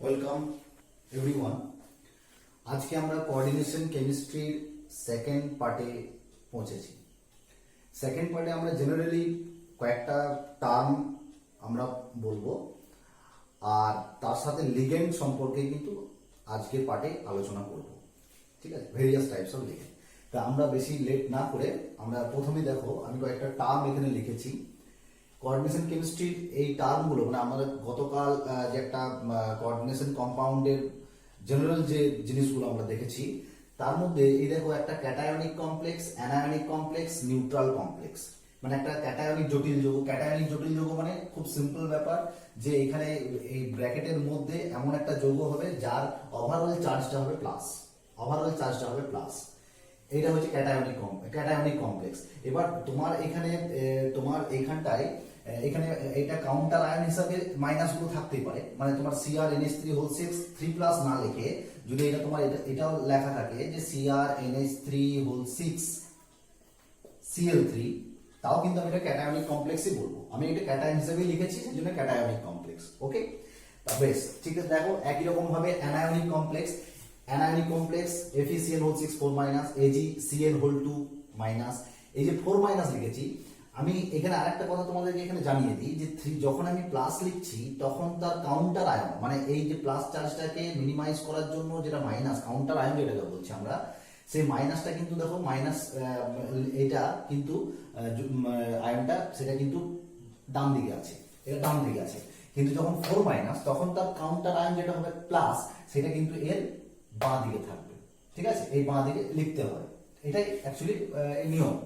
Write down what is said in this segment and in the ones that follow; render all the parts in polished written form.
Welcome everyone. আজকে আমরা coordination কেমিস্ট্রির সেকেন্ড পার্টে পৌঁছেছি। সেকেন্ড পার্টে আমরা জেনারেলি কয়েকটা টার্ম আমরা বলবো, আর তার সাথে লিগেন্ড সম্পর্কে কিন্তু আজকের পার্টে আলোচনা করব। ঠিক আছে, ভেরিয়াস টাইপস অফ লিগেন্ড। তা আমরা বেশি লেট না করে আমরা প্রথমে দেখো, আমি কয়েকটা টার্ম এখানে লিখেছি। কোঅর্ডিনেশন কেমিস্ট্রির এই টার্মগুলো মানে আমাদের গতকাল যে একটা কোঅর্ডিনেশন কম্পাউন্ডের জেনারেল যে জিনিসগুলো আমরা দেখেছি, তার মধ্যে এই দেখো একটা cationic complex, anionic complex, neutral complex. মানে একটা ক্যাটায়নিক জটিল যৌগ। ক্যাটায়নিক জটিল যৌগ মানে খুব সিম্পল ব্যাপার, যে এখানে এই ব্র্যাকেটের মধ্যে এমন একটা যৌগ হবে যার ওভারঅল চার্জটা হবে প্লাস। ওভারঅল চার্জটা হবে প্লাস। এটা হচ্ছে ক্যাটায়নিক কমপ্লেক্স। এবার তোমার এখানে তোমার এইখানটায় এখানে এটা কাউন্টার আয়ন হিসাবে মাইনাস গুলো থাকতেই পারে। মানে তোমার CrNH3 হোল 6 3+ না লিখে যদি এটা তোমার এটাও লেখা থাকে যে CrNH3 হোল 6 Cl3, তাও কিন্তু আমি এটা ক্যাটায়নিক কমপ্লেক্সই বলবো। আমি এটা ক্যাটায়ন হিসেবেই লিখেছি, সেজন্য ক্যাটায়নিক কমপ্লেক্স। ওকে, বেশ, ঠিক আছে। দেখো একই রকম ভাবে অ্যানায়নিক কমপ্লেক্স, FeCl হোল 6 4- AgCl হোল 2-, এই যে 4- লিখেছি। আমি এখানে আরেকটা কথা তোমাদেরকে এখানে জানিয়ে দিই যে যখন আমি প্লাস লিখছি তখন তার কাউন্টার আয়ন, মানে এই যে প্লাস চার্জটাকে মিনিমাইজ করার জন্য যেটা মাইনাস, কাউন্টার আয়ন যেটাকে বলছি আমরা, সেই মাইনাসটা কিন্তু দেখো মাইনাস, এটা কিন্তু আয়নটা সেটা কিন্তু ডান দিকে আছে, এটা ডান দিকে আছে। কিন্তু যখন 4- তখন তার কাউন্টার আয়ন যেটা হবে প্লাস, সেটা কিন্তু এর বাঁ দিকে থাকবে। ঠিক আছে, এই বাঁ দিকে লিখতে হয়, এটাই অ্যাকচুয়ালি নিয়ম।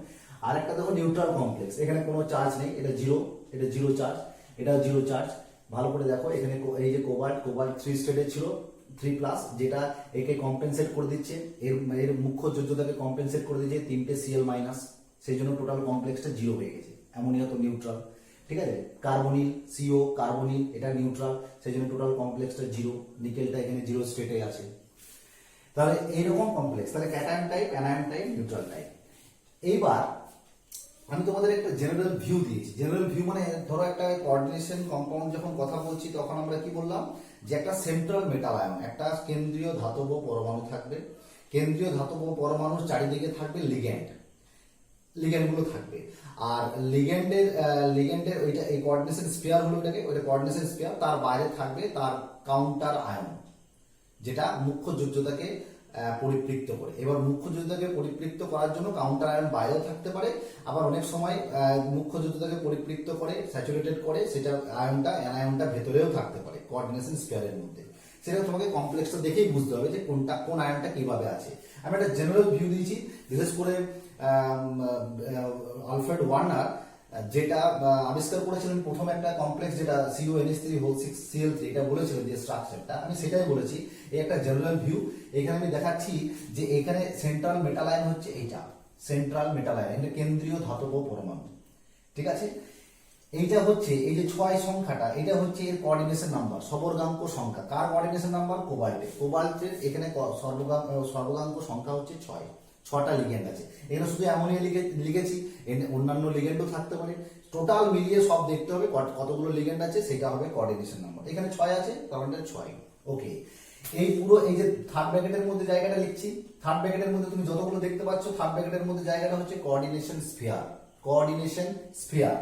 আরেকটা দেখো নিউট্রাল কমপ্লেক্স, এখানে কোনো চার্জ নেই, এটা জিরো, এটা জিরো চার্জ, এটা জিরো চার্জ। ভালো করে দেখো এখানে এই যে কোবাল্ট 3 স্টেটে ছিল 3+, যেটা একে কম্পেনসেট করে দিচ্ছে, এর মুখ্য যোজ্যতাকে কম্পেনসেট করে দিচ্ছে 3টে Cl-, সেই জন্য টোটাল কমপ্লেক্সটা জিরো হয়ে গেছে। অ্যামোনিয়া তো নিউট্রাল। ঠিক আছে, কার্বনিল CO কার্বনিল, এটা নিউট্রাল, সেই জন্য টোটাল কমপ্লেক্সটা জিরো। নিকেলটা এখানে জিরো স্টেটে আছে। তাহলে এইরকম কমপ্লেক্স, তাহলে cation type, anion type, neutral type. এইবার আমি তোমাদের একটা জেনারেল ভিউ দিয়েছি। জেনারেল ভিউ মানে ধরো একটা কোঅর্ডিনেশন কম্পাউন্ড যখন কথা বলছি তখন আমরা কি বললাম, যে একটা সেন্ট্রাল মেটাল আয়ন, একটা কেন্দ্রীয় ধাতব পরমাণু থাকবে। কেন্দ্রীয় ধাতব পরমাণুর চারিদিকে থাকবে লিগ্যান্ডগুলো থাকবে। আর লিগ্যান্ডের ওইটা এই কোঅর্ডিনেশন স্ফিয়ার হলো, ওইটা কোঅর্ডিনেশন স্ফিয়ার, তার বাইরে থাকবে তার কাউন্টার আয়ন, যেটা মুখ্য যোজ্যতাকে পরিপৃক্ত করে। এবার মুখ্য যোজ্যতাকে পরিপৃক্ত করার জন্য কাউন্টার আয়ন বাইরেও থাকতে পারে, আবার অনেক সময় মুখ্য যোজ্যতাকে পরিপৃক্ত করে স্যাচুরেটেড করে সেটা অ্যানায়নটা ভেতরেও থাকতে পারে কোঅর্ডিনেশন স্ফিয়ারের মধ্যে। সেটা তোমাকে কমপ্লেক্সটা দেখেই বুঝতে হবে যে কোন আয়নটা কিভাবে আছে। আমি একটা জেনারেল ভিউ দিয়েছি। বিশেষ করে আলফ্রেড ওয়ার্নার যেটা আবিষ্কার করেছিলেন প্রথম একটা কমপ্লেক্স, যেটা CONH3 হোল 6 Cl3, এটা বলেছিলেন যে স্ট্রাকচারটা, আমি সেটাই বলেছি। এই একটা জেনারেল ভিউ। এখানে আমি দেখাচ্ছি যে এখানে সেন্ট্রাল মেটাল আয়ন হচ্ছে এইটা, সেন্ট্রাল মেটাল আয়ন, এটা কেন্দ্রীয় ধাতব পরমাণু। ঠিক আছে, এইটা হচ্ছে এই যে 6 সংখ্যাটা, এটা হচ্ছে এর কোঅর্ডিনেশন নাম্বার, সবর্গাঙ্ক সংখ্যা। কার কোঅর্ডিনেশন নাম্বার? কোবাল্টের এখানে সর্বগাঙ্ক সংখ্যা হচ্ছে 6টা লিগ্যান্ড আছে। এখানে শুধু অ্যামোনিয়া লিখেছি, অন্যান্য লিগ্যান্ডও থাকতে পারে। টোটাল মিলিয়ে সব দেখতে হবে কতগুলো লিগ্যান্ড আছে, সেটা হবে কোঅর্ডিনেশন নাম্বার। এখানে 6 আছে, কারণ এটা 6। ওকে, এই পুরো এই যে থার্ড ব্র্যাকেটের মধ্যে জায়গাটা লিখছি, থার্ড ব্র্যাকেটের মধ্যে তুমি যতগুলো দেখতে পাচ্ছ, থার্ড ব্র্যাকেটের মধ্যে জায়গাটা হচ্ছে কোঅর্ডিনেশন স্ফিয়ার।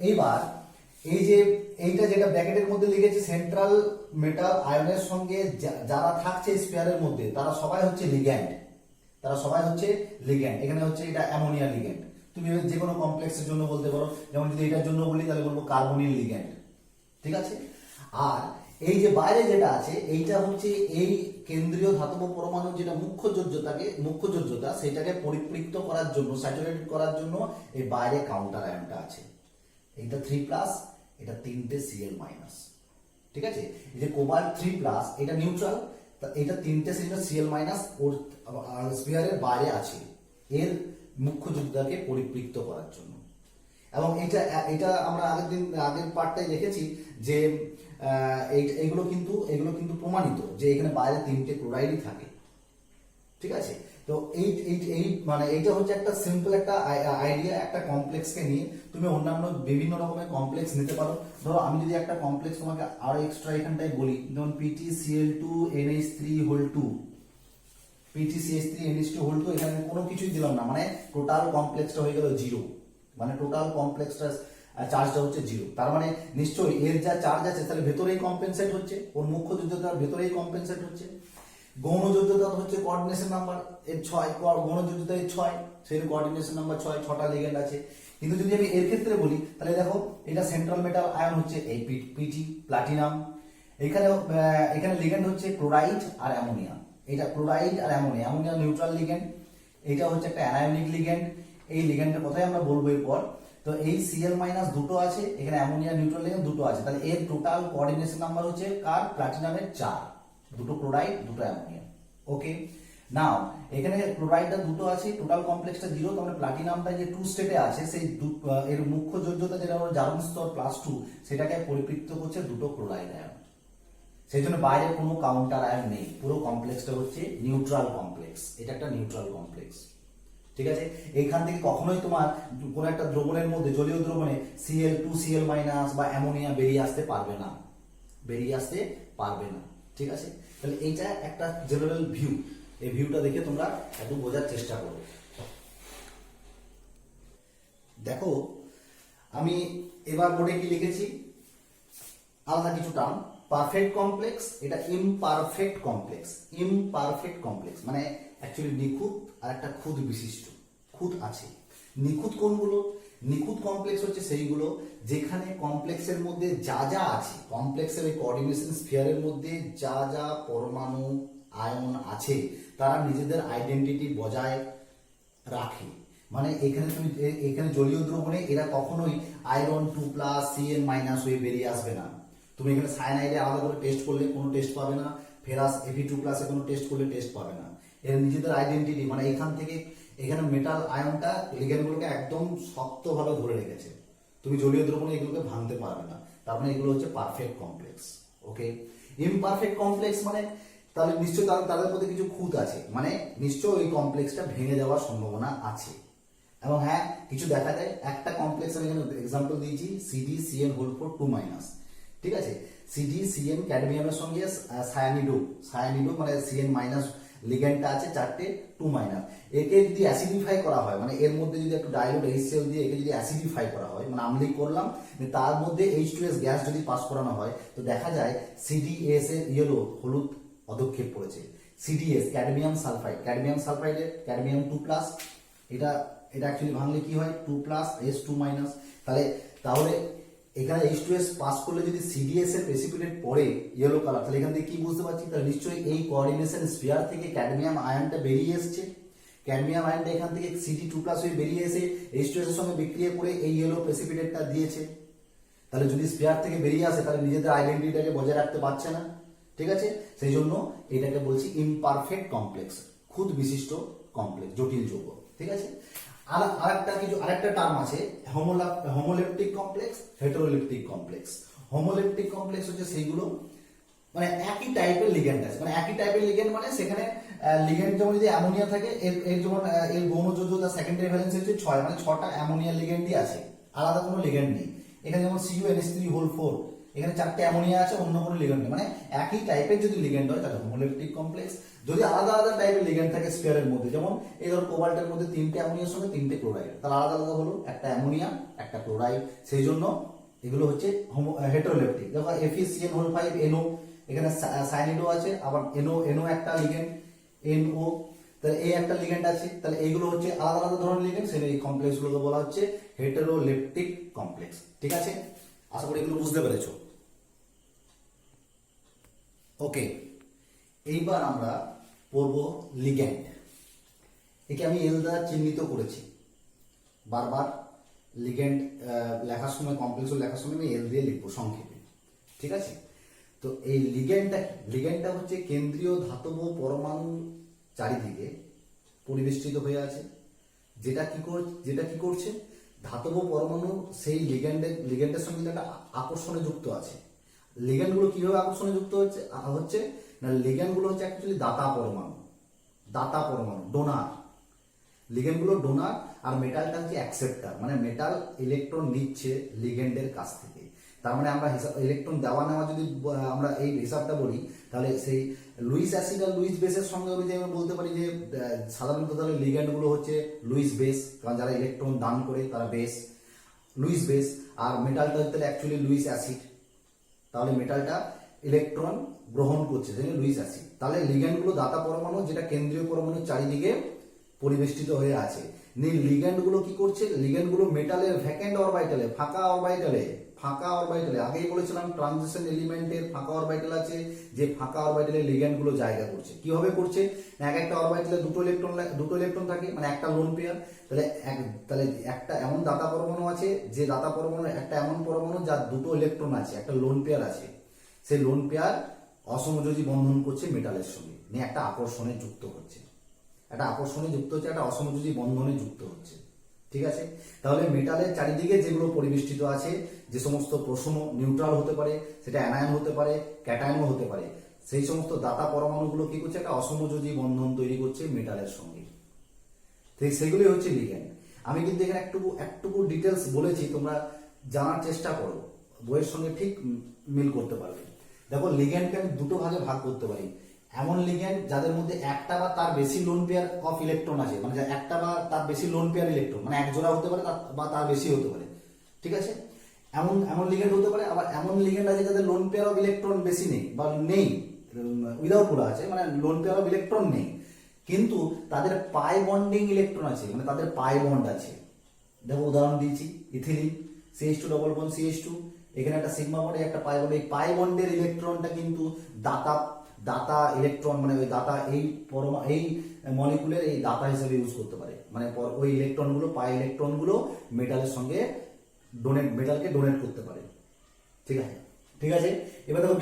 এইবার এই যে এইটা যেটা ব্র্যাকেটের মধ্যে লিখেছি, সেন্ট্রাল মেটাল আয়নের সঙ্গে যারা থাকছে স্ফিয়ারের মধ্যে, তারা সবাই হচ্ছে লিগ্যান্ড। এখানে হচ্ছে এটা অ্যামোনিয়া লিগ্যান্ড। তুমি যে কোনো কমপ্লেক্সের জন্য বলতে পারো, যেমন যদি এটার জন্য বলি তাহলে বলবো কার্বনিল লিগ্যান্ড। ঠিক আছে, আর এই যে বাইরে যেটা আছে, এইটা হচ্ছে এই কেন্দ্রীয় ধাতব পরমাণুর যেটা মুখ্য যোজ্যতা, সেটাকে পরিপৃক্ত করার জন্য, স্যাচুরেটেড করার জন্য এই বাইরে কাউন্টার আয়নটা আছে। এইটা 3+, এটা 3টে Cl-। ঠিক আছে, এই যে কোবাল্ট 3+, এটা নিউট্রাল, এটা 3টে Cl- ওর স্ফিয়ারের বাইরে আছে, এর মুখ্য যোজ্যতাকে পরিপৃক্ত করার জন্য। এবং এটা আমরা আগের পার্টটাই দেখেছি যে এগুলো কিন্তু প্রমাণিত যে এখানে বাইরে 3টে ক্লোরাইডই থাকে। ঠিক আছে, তো এই মানে এইটা হচ্ছে একটা সিম্পল একটা আইডিয়া, একটা কমপ্লেক্সকে নিয়ে তুমি অন্যান্য বিভিন্ন রকমের কমপ্লেক্স নিতে পারো। ধরো আমি যদি একটা কমপ্লেক্স তোমাকে আরো এক্সট্রা এখানটায় বলি, যেমন PtCl2NH3 PtCH3NH2 এখানে আমি কোনো কিছুই দিলাম না, মানে টোটাল কমপ্লেক্সটা হয়ে গেল জিরো, মানে টোটাল কমপ্লেক্সটা চার্জটা হচ্ছে জিরো। তার মানে নিশ্চয়ই এর যা চার্জ আছে তাহলে ভেতরেই কম্পেনসেট হচ্ছে, ওর মুখ্য যোজ্যতার ভেতরেই কম্পেনসেট হচ্ছে। গৌণ যোজ্যতা হচ্ছে কোঅর্ডিনেশন নাম্বার এর 6, গৌণ যোজ্যতা এর 6, সেই কোঅর্ডিনেশন নাম্বার 6, 6টা লিগ্যান্ড আছে। কিন্তু যদি আমি এর ক্ষেত্রে বলি তাহলে দেখো এটা সেন্ট্রাল মেটাল আয়ন হচ্ছে এই পিটি প্লাটিনাম, এখানে লিগ্যান্ড হচ্ছে ক্লোরাইড আর অ্যামোনিয়া, এটা ক্লোরাইড আর অ্যামোনিয়া, অ্যামোনিয়া নিউট্রাল লিগ্যান্ড, এটা হচ্ছে একটা অ্যানায়নিক লিগ্যান্ড। এই লিগ্যান্ডের কথাই আমরা বলবো এরপর। তো এই Cl মাইনাস দুটো আছে, এখানে অ্যামোনিয়া নিউট্রাল লিগ্যান্ড দুটো আছে, তাহলে এর টোটাল কোঅর্ডিনেশন নাম্বার হচ্ছে কার, প্লাটিনামের 4, দুটো ক্লোরাইড দুটো অ্যামোনিয়া। ওকে, নাও এখানে ক্লোরাইডটা দুটো আছে, টোটাল কমপ্লেক্সটা 0, তাহলে প্লাটিনামটা যে 2 স্টেটে আছে সেই এর মুখ্য যোজ্যতা যেটা হলো জারণ স্তর +2, সেটাকে পরিপৃক্ত করছে দুটো ক্লোরাইড আয়ন। সেই জন্য বাইরে কোনো কাউন্টার আয়ন নেই, পুরো কমপ্লেক্সটা হচ্ছে নিউট্রাল কমপ্লেক্স, এটা একটা নিউট্রাল কমপ্লেক্স। ঠিক আছে, এইখান থেকে কখনোই তোমার কোনো একটা দ্রবণের মধ্যে, জলীয় দ্রবণে Cl2Cl- বা অ্যামোনিয়া বেরিয়ে আসতে পারবে না, ঠিক আছে। তাহলে এইটা একটা জেনারেল ভিউ, এই ভিউটা দেখে তোমরা একটু বোঝার চেষ্টা করো। দেখো আমি এবার বোর্ডে কি লিখেছি, আলাদা কিছু টার্ম, পারফেক্ট কমপ্লেক্স, এটা ইমপারফেক্ট কমপ্লেক্স মানে অ্যাকচুয়ালি নিখুঁত আর একটা খুঁত বিশিষ্ট, খুঁত আছে। নিখুঁত কোনগুলো, নিখুঁত কমপ্লেক্স হচ্ছে সেইগুলো যেখানে কমপ্লেক্সের মধ্যে যা যা আছে, কমপ্লেক্সের এই কোঅর্ডিনেশন স্ফিয়ারের মধ্যে যা যা পরমাণু আয়ন আছে তারা নিজেদের আইডেন্টিটি বজায় রাখে। মানে এখানে জলীয় দ্রবণে এরা কখনোই আয়রন 2+ Cn- হয়ে বেরিয়ে আসবে না। তুমি এখানে সায়ানাইডে আলাদা করে টেস্ট করলে কোনো টেস্ট পাবে না, ফেরাস Fe2+ কোনো টেস্ট করলে টেস্ট পাবে না। এর নিজেদের আইডেন্টিটি, মানে এখান থেকে এখানে মেটাল আয়নটা লিগ্যান্ডগুলোকে একদম শক্তভাবে ধরে রেখেছে, তুমি জলীয় দ্রবণে এগুলোকে ভাঙতে পারবে না। তার মানে এগুলো হচ্ছে পারফেক্ট কমপ্লেক্স। ওকে, ইমপারফেক্ট কমপ্লেক্স মানে তাহলে নিশ্চয়ই তাদের মধ্যে কিছু খুঁত আছে, মানে নিশ্চয়ই ওই কমপ্লেক্সটা ভেঙে যাওয়ার সম্ভাবনা আছে। এবং হ্যাঁ, কিছু দেখা যায়, একটা কমপ্লেক্স আমি এখানে এক্সাম্পল দিয়েছি CdCN4 2-, ঠিক আছে। CdCN ক্যাডমিয়ামের সঙ্গে সায়ানিডো মানে Cn- লিগ্যান্ডটা আছে 4টে 2-, একে যদি অ্যাসিডিফাই করা হয়, মানে এর মধ্যে যদি একটু ডাইলুট HCl দিয়ে একে যদি অ্যাসিডিফাই করা হয়, মানে আম্লিক করলাম, তার মধ্যে H2S গ্যাস যদি পাস করানো হয়, তো দেখা যায় CdS এর হলুদ পদক্ষেপ পড়েছে। CdS ক্যাডমিয়াম সালফাইডের ক্যাডমিয়াম 2+, এটা অ্যাকচুয়ালি ভাঙলে কি হয় 2+ S2-, তাহলে এখানে H2S পাস করলে যদি CdS এর প্রেসিপিটেট পড়ে ইয়েলো কালার, তাহলে এখান থেকে কি বুঝতে পারছি, তাহলে নিশ্চয়ই এই কোঅর্ডিনেশন স্ফিয়ার থেকে ক্যাডমিয়াম আয়নটা বেরিয়ে এসছে, ক্যাডমিয়াম আয়নটা এখান থেকে Cd2+ হয়ে বেরিয়ে এসে H2S এর সঙ্গে বিক্রিয়া করে এই ইয়েলো প্রেসিপিটেটটা দিয়েছে। তাহলে যদি স্ফিয়ার থেকে বেরিয়ে আসে তাহলে নিজেদের আইডেন্টিটিটাকে বজায় রাখতে পারছে না, ঠিক আছে। সেই জন্য এটাকে বলছি ইমপারফেক্ট কমপ্লেক্স, খুঁত বিশিষ্ট কমপ্লেক্স, জটিল যৌগ, ঠিক আছে। আরেকটা টার্ম আছে হোমোলেপটিক কমপ্লেক্স, হেটেরোলেপটিক কমপ্লেক্স। হোমোলেপটিক কমপ্লেক্স হচ্ছে সেইগুলো মানে একই টাইপের লিগ্যান্ড আছে, মানে একই টাইপের লিগ্যান্ড মানে সেখানে লিগ্যান্ড যেমন যদি অ্যামোনিয়া থাকে, এর যেমন এর গৌণ যোজ্যতা সেকেন্ডারি ভ্যালেন্সি হচ্ছে 6, মানে 6টা অ্যামোনিয়া লিগ্যান্ডই আছে, আলাদা কোনো লিগ্যান্ড নেই। এখানে যেমন CuNH3 এখানে 4টে অ্যামোনিয়া আছে, অন্য কোনো লিগ্যান্ড নেই, মানে একই টাইপের যদি লিগ্যান্ড হয় তাহলে হোমোলেপটিক কমপ্লেক্স। যদি আলাদা আলাদা টাইপের লিগ্যান্ড থাকে স্ফিয়ারের মধ্যে, যেমন এই ধরো কোবাল্টের মধ্যে 3টে অ্যামোনিয়ার সঙ্গে 3টে ক্লোরাইড, তাহলে আলাদা আলাদা হলো একটা অ্যামোনিয়া একটা ক্লোরাইড, সেই জন্য এগুলো হচ্ছে হেটেরোলেপটিক। দেখো FeCN5NO, এখানে সায়ানিডো আছে, আবার NO একটা লিগ্যান্ড NO, তাহলে এই একটা লিগ্যান্ড আছে, তাহলে এইগুলো হচ্ছে আলাদা আলাদা ধরনের লিগ্যান্ড, সেই এই কমপ্লেক্স গুলোকে বলা হচ্ছে হেটেরোলেপটিক কমপ্লেক্স, ঠিক আছে। আশা করি এগুলো বুঝতে পেরেছো। ওকে, এইবার আমরা পড়ব লিগ্যান্ড। একে আমি এল দ্বারা চিহ্নিত করেছি, বারবার লিগ্যান্ড লেখার সময়, কমপ্লেক্স লেখার সময় আমি এল দিয়ে লিখবো সংক্ষেপে, ঠিক আছে। তো এই লিগ্যান্ডটা হচ্ছে কেন্দ্রীয় ধাতব পরমাণু চারিদিকে পরিবেষ্টিত হয়ে আছে, যেটা কি করছে, ধাতব পরমাণু সেই লিগ্যান্ডের সঙ্গে একটা আকর্ষণে যুক্ত আছে। লিগ্যান্ডগুলো কিভাবে আকর্ষণে যুক্ত হচ্ছে না, লিগ্যান্ডগুলো হচ্ছে অ্যাকচুয়ালি দাতা পরমাণু, দাতা পরমাণু, ডোনার। লিগেন্ডগুলো ডোনার আর মেটালটা হচ্ছে অ্যাকসেপ্টার, মানে মেটাল ইলেকট্রন নিচ্ছে লিগেন্ডের কাছ থেকে। তার মানে আমরা হিসাব ইলেকট্রন দেওয়া নেওয়া যদি আমরা এই হিসাবটা বলি, তাহলে সেই লুইস অ্যাসিড আর লুইস বেসের সঙ্গে অনুযায়ী আমরা বলতে পারি যে সাধারণত তাহলে লিগ্যান্ডগুলো হচ্ছে লুইস বেস, কারণ যারা ইলেকট্রন দান করে তারা বেস, লুইস বেস। আর মেটালটা হচ্ছে অ্যাকচুয়ালি লুইস অ্যাসিড, তাহলে মেটালটা ইলেকট্রন গ্রহণ করছে, লুইস অ্যাসিড। তাহলে লিগ্যান্ডগুলো দাতা পরমাণু, যেটা কেন্দ্রীয় পরমাণুর চারিদিকে পরিবেষ্টিত হয়ে আছে। লিগ্যান্ডগুলো কি করছে? লিগ্যান্ডগুলো মেটালের ভ্যাকেন্ট অরবিটালে, ফাঁকা অরবিটালে, আগেই বলেছিলাম ট্রানজিশন এলিমেন্টের ফাঁকা অরবিটাল আছে, যে ফাঁকা অরবিটালে লিগ্যান্ডগুলো জায়গা করছে। কিভাবে করছে? এক একটা অরবিটালে দুটো ইলেকট্রন থাকে, মানে একটা লোন পেয়ার। তাহলে একটা এমন দাতা পরমাণু আছে, যে দাতা পরমাণু একটা এমন পরমাণু যার দুটো ইলেকট্রন আছে, একটা লোন পেয়ার আছে। সেই লোন পেয়ার অসমযোজী বন্ধন করছে মেটালের সঙ্গে, নিয়ে একটা আকর্ষণে যুক্ত হচ্ছে, একটা অসমযোজী বন্ধনে যুক্ত হচ্ছে। ঠিক আছে? তাহলে মেটালের চারিদিকে যেগুলো পরিবেষ্টিত আছে, যে সমস্ত প্রশম নিউট্রাল হতে পারে, সেটা অ্যানায়ন হতে পারে, ক্যাটায়নও হতে পারে, সেই সমস্ত দাতা পরমাণুগুলো কি করছে? একটা অসমযোজী বন্ধন তৈরি করছে মেটালের সঙ্গে। সেগুলি হচ্ছে লিগ্যান্ড। আমি কিন্তু এখানে একটুকু ডিটেলস বলেছি, তোমরা জানার চেষ্টা করো, বইয়ের সঙ্গে ঠিক মিল করতে পারবে। দেখো, লিগ্যান্ডকে আমি দুটো ভাগে ভাগ করতে পারি। এমন লিগ্যান্ড যাদের মধ্যে একটা বা তার বেশি লোন পেয়ার অফ ইলেকট্রন আছে, মানে একটা বা তার বেশি লোন পেয়ার ইলেকট্রন, মানে এক জোড়া হতে পারে বা তার বেশি হতে পারে। ঠিক আছে? এমন লিগ্যান্ড হতে পারে। আবার এমন লিগ্যান্ড আছে যাদের লোন পেয়ার অফ ইলেকট্রন বেশি নেই বা নেই, উইদাউট পুরা আছে, মানে লোন পেয়ার অফ ইলেকট্রন নেই, কিন্তু তাদের পাই বন্ডিং ইলেকট্রন আছে, মানে তাদের পাই বন্ড আছে। দেখো, উদাহরণ দিয়েছি, ethylene CH2 double bond CH2, এখানে একটা সিগমা বন্ড, একটা পাই বন্ড। এই পাই বন্ডের ইলেকট্রনটা কিন্তু দাতা ইলেকট্রন, মানে ওই দাতা এই মলিকুলের এই দাতা হিসেবে ইউজ করতে পারে, মানে ওই ইলেকট্রনগুলো, পাই ইলেকট্রনগুলো মেটালের সঙ্গে মেটালকে ডোনেট করতে পারে। ঠিক আছে। এবার দেখো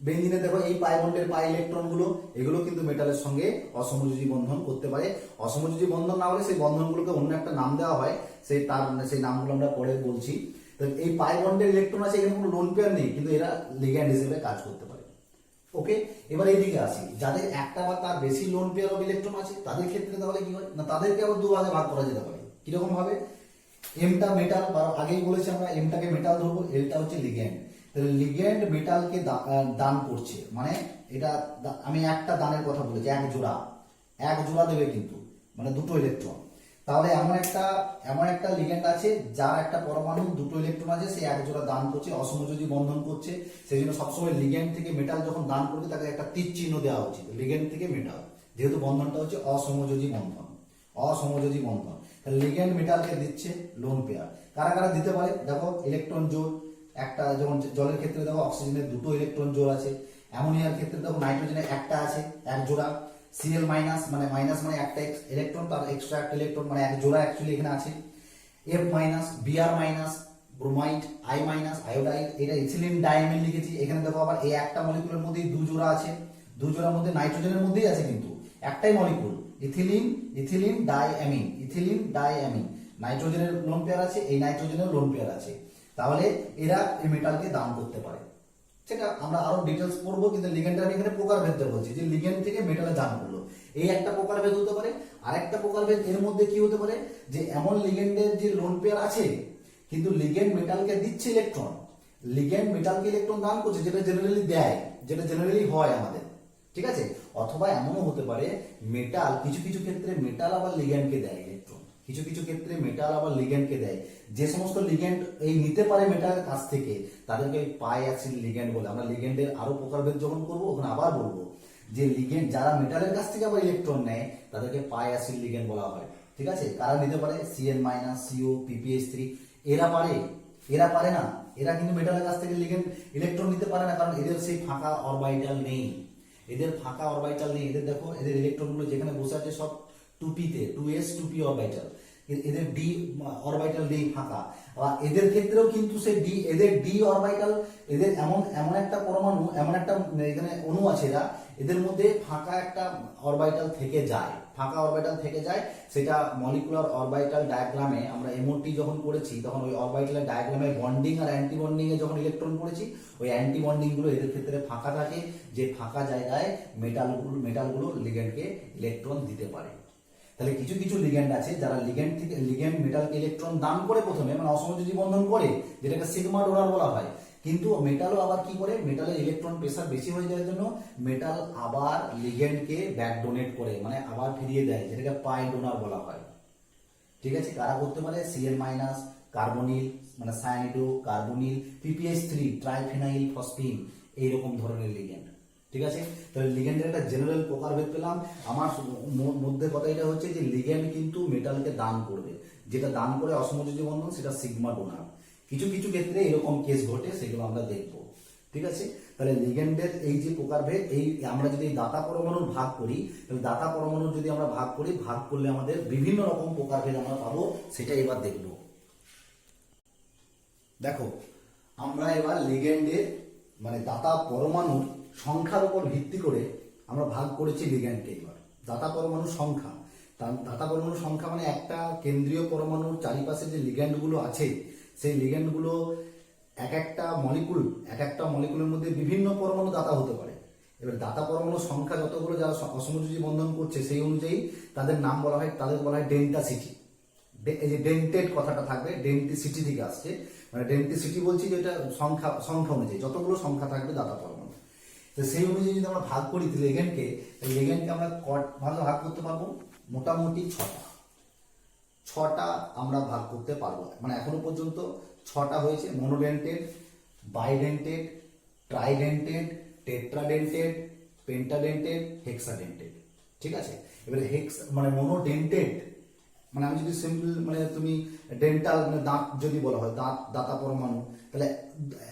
বেনজিনে দেখো, এই পাই বন্ডের পাই ইলেকট্রনগুলো, এগুলো কিন্তু মেটালের সঙ্গে অসমযোজী বন্ধন করতে পারে। অসমযোজী বন্ধন না হলে সেই বন্ধনগুলোকে অন্য একটা নাম দেওয়া হয়, সেই নামগুলো আমরা পরে বলছি। তো এই পাই বন্ডের ইলেকট্রন আছে, এখানে কোনো লোন পেয়ার নেই, কিন্তু এরা লিগ্যান্ড হিসেবে কাজ করতে পারে। ওকে, এবার এইদিকে আসি, যাদের একটা বা তার বেশি লোন পেয়ার অফ ইলেকট্রন আছে, তাদের ক্ষেত্রে তাহলে কি হয় না, তাদেরকে আবার দুভাগে ভাগ করা যেতে পারে। কিরকম ভাবে? এমটা মেটাল, আগেই বলেছি আমরা এমটাকে মেটাল ধরবো, এলটা হচ্ছে লিগ্যান্ড। তাহলে লিগ্যান্ড মেটালকে দান করছে, মানে এটা আমি একটা দানের কথা বলেছি, এক জোড়া দেবে কিন্তু, মানে দুটো ইলেকট্রন। তাহলে এমন একটা লিগ্যান্ড আছে যার একটা পরমাণু দুটো ইলেকট্রন আছে, সে এক জোড়া দান করছে, অসমযোজী বন্ধন করছে। সেই জন্য সবসময় লিগ্যান্ড থেকে মেটাল যখন দান করবে, তাকে একটা তীর চিহ্ন দেওয়া উচিত, লিগ্যান্ড থেকে মেটাল, যেহেতু বন্ধনটা হচ্ছে অসমযোজী বন্ধন। তাহলে লিগ্যান্ড মেটালকে দিচ্ছে লোন পেয়ার। কারা কারা দিতে পারে? দেখো, ইলেকট্রন জোড় একটা, যেমন জলের ক্ষেত্রে দেখো অক্সিজেনের দুটো ইলেকট্রন জোড় আছে, অ্যামোনিয়ার ক্ষেত্রে দেখো নাইট্রোজেনের একটা আছে, এক জোড়া। Cl মাইনাস মানে একটা ইলেকট্রন, তার এক্সট্রা একটা ইলেকট্রন, মানে এক জোড়া অ্যাকচুয়ালি এখানে আছে। F minus, Br minus, bromide, I minus, iodide. এটা ইথিলিন ডাইমিন লিখেছি। এখানে দেখো আবার এই একটা মলিকুলের মধ্যেই দু জোড়া আছে, দু জোড়ার মধ্যে নাইট্রোজেনের মধ্যেই আছে, কিন্তু একটাই মলিকুল, ইথিলিন ডাইঅ্যামিন। নাইট্রোজেনের লোন পেয়ার আছে, এই নাইট্রোজেনের লোন পেয়ার আছে। তাহলে এরা এই মেটালকে দান করতে পারে। সেটা আমরা আরো ডিটেলস পড়বো, কিন্তু লিগ্যান্ডের আমি এখানে প্রকারভেদটা বলছি, যে লিগ্যান্ড থেকে মেটালে দান করলো, এই একটা প্রকারভেদ হতে পারে। আর একটা প্রকারভেদ এর মধ্যে কি হতে পারে, যে এমন লিগ্যান্ডের যে লোন পেয়ার আছে, কিন্তু লিগ্যান্ড মেটালকে দিচ্ছে ইলেকট্রন, লিগ্যান্ড মেটালকে ইলেকট্রন দান করছে, যেটা জেনারেলি হয় আমাদের। ঠিক আছে? অথবা এমনও হতে পারে মেটাল কিছু ক্ষেত্রে মেটাল আবার লিগ্যান্ডকে দেয় ইলেকট্রন, কিছু ক্ষেত্রে মেটাল আবার লিগ্যান্ডকে দেয়। যে সমস্ত লিগ্যান্ড এই নিতে পারে মেটালের কাছ থেকে, তাদেরকে পাই অ্যাসিড লিগ্যান্ড বলে। আমরা লিগ্যান্ডের আরো প্রকারভেদ যখন করবো, ওখানে আবার বলবো যে লিগ্যান্ড যারা মেটালের কাছ থেকে আবার ইলেকট্রন নেয়, তাদেরকে পাই অ্যাসিড লিগ্যান্ড বলা হয়। ঠিক আছে? কারা নিতে পারে? Cn minus, CO, PPH3। এরা পারে না, এরা কিন্তু মেটালের কাছ থেকে ইলেকট্রন নিতে পারে না, কারণ এদের সেই ফাঁকা অরবিটাল নেই। এদের এদের দেখো, এদের ইলেকট্রনগুলো যেখানে বসে আছে সব 2p-তে, 2s 2p অরবিটাল। এদের ডি অরবিটাল নেই ফাঁকা, বা এদের ক্ষেত্রেও কিন্তু সে ডি, এদের ডি অরবিটাল, এদের এমন এমন একটা পরমাণু, এমন একটা এখানে অণু আছে এরা, এদের মধ্যে ফাঁকা একটা অরবিটাল থেকে যায়, ফাঁকা অরবিটাল থেকে যায়। সেটা মলিকুলার অরবিটাল ডায়াগ্রামে আমরা এমওটি যখন করেছি তখন ওই অরবিটাল ডায়াগ্রামে বন্ডিং আর অ্যান্টি বন্ডিং এ যখন ইলেকট্রন করেছি, ওই অ্যান্টি বন্ডিং গুলো এদের ক্ষেত্রে ফাঁকা থাকে, যে ফাঁকা জায়গায় মেটালগুলো লিগ্যান্ডকে ইলেকট্রন দিতে পারে। তাহলে কিছু কিছু লিগ্যান্ড আছে যারা লিগ্যান্ড মেটালকে ইলেকট্রন দান করে প্রথমে, মানে অসমযোজী বন্ধন করে, যেটাকে সিগমা ডোনার বলা হয়। কিন্তু মেটালও আবার কি করে, মেটালের ইলেকট্রন প্রেসার বেশি হয়ে যাওয়ার জন্য মেটাল আবার লিগ্যান্ডকে ব্যাক ডোনেট করে, মানে আবার ফিরিয়ে দেয়, যেটাকে পাই ডোনার বলা হয়। ঠিক আছে, কারা করতে পারে? Cn- কার্বনিল মানে সায়ানিডো, কার্বনিল, PPH3 ট্রাইফেনাইল ফসফিন, এইরকম ধরনের লিগ্যান্ড। ঠিক আছে, তাহলে লিগ্যান্ডের একটা জেনারেল প্রকারভেদ পেলাম। আমার মধ্যে কথা এটা হচ্ছে যে লিগ্যান্ড কিন্তু মেটালকে দান করবে, যেটা দান করে অসমযোজী বন্ধন সেটা সিগমা ডোনার। কিছু কিছু ক্ষেত্রে এরকম কেস ঘটে, সেগুলো আমরা দেখব। ঠিক আছে, তাহলে লিগ্যান্ডের এই যে প্রকারভেদ, এই আমরা যদি দাতা পরমাণুর ভাগ করি, তাহলে দাতা পরমাণুর যদি আমরা ভাগ করি, ভাগ করলে আমাদের বিভিন্ন রকম প্রকারভেদ আমরা পাবো, সেটা এবার দেখব। দেখো, আমরা এবার লিগ্যান্ডের মানে দাতা পরমাণুর সংখ্যার উপর ভিত্তি করে আমরা ভাগ করেছি লিগ্যান্ডকে। এবার দাতা পরমাণুর সংখ্যা, দাতা পরমাণুর সংখ্যা মানে একটা কেন্দ্রীয় পরমাণুর চারিপাশে যে লিগ্যান্ডগুলো আছে, সেই লিগ্যান্ডগুলো এক একটা মলিকুলের মধ্যে বিভিন্ন পরমাণু দাতা হতে পারে। এবার দাতা পরমাণুর সংখ্যা যতগুলো যারা অসমযোজী বন্ধন করছে, সেই অনুযায়ী তাদের নাম বলা হয়, তাদের বলা হয় ডেন্টাসিটি। এই যে ডেন্টেড কথাটা থাকবে, ডেন্টিসিটি থেকে আসছে, মানে ডেন্টিসিটি বলছি যেটা সংখ্যা অনুযায়ী যতগুলো সংখ্যা থাকবে দাতা পরমাণু, তো সেই অনুযায়ী যদি আমরা ভাগ করি লিগ্যান্ডকে আমরা ভালো ভাগ করতে পারবো মোটামুটি 6টা আমরা ভাগ করতে পারবো। মানে এখনো পর্যন্ত 6টা হয়েছে: মনোডেন্টেড, বাইডেন্টেড, ট্রাইডেন্টেড, টেট্রাডেন্টেড, পেন্টাডেন্টেড, হেক্সাডেন্টেড। ঠিক আছে, এবারে মানে মনোডেন্টেড মানে আমি যদি সিম্পল মানে তুমি ডেন্টাল মানে দাঁত যদি বলা হয়, দাতা পরমাণু, তাহলে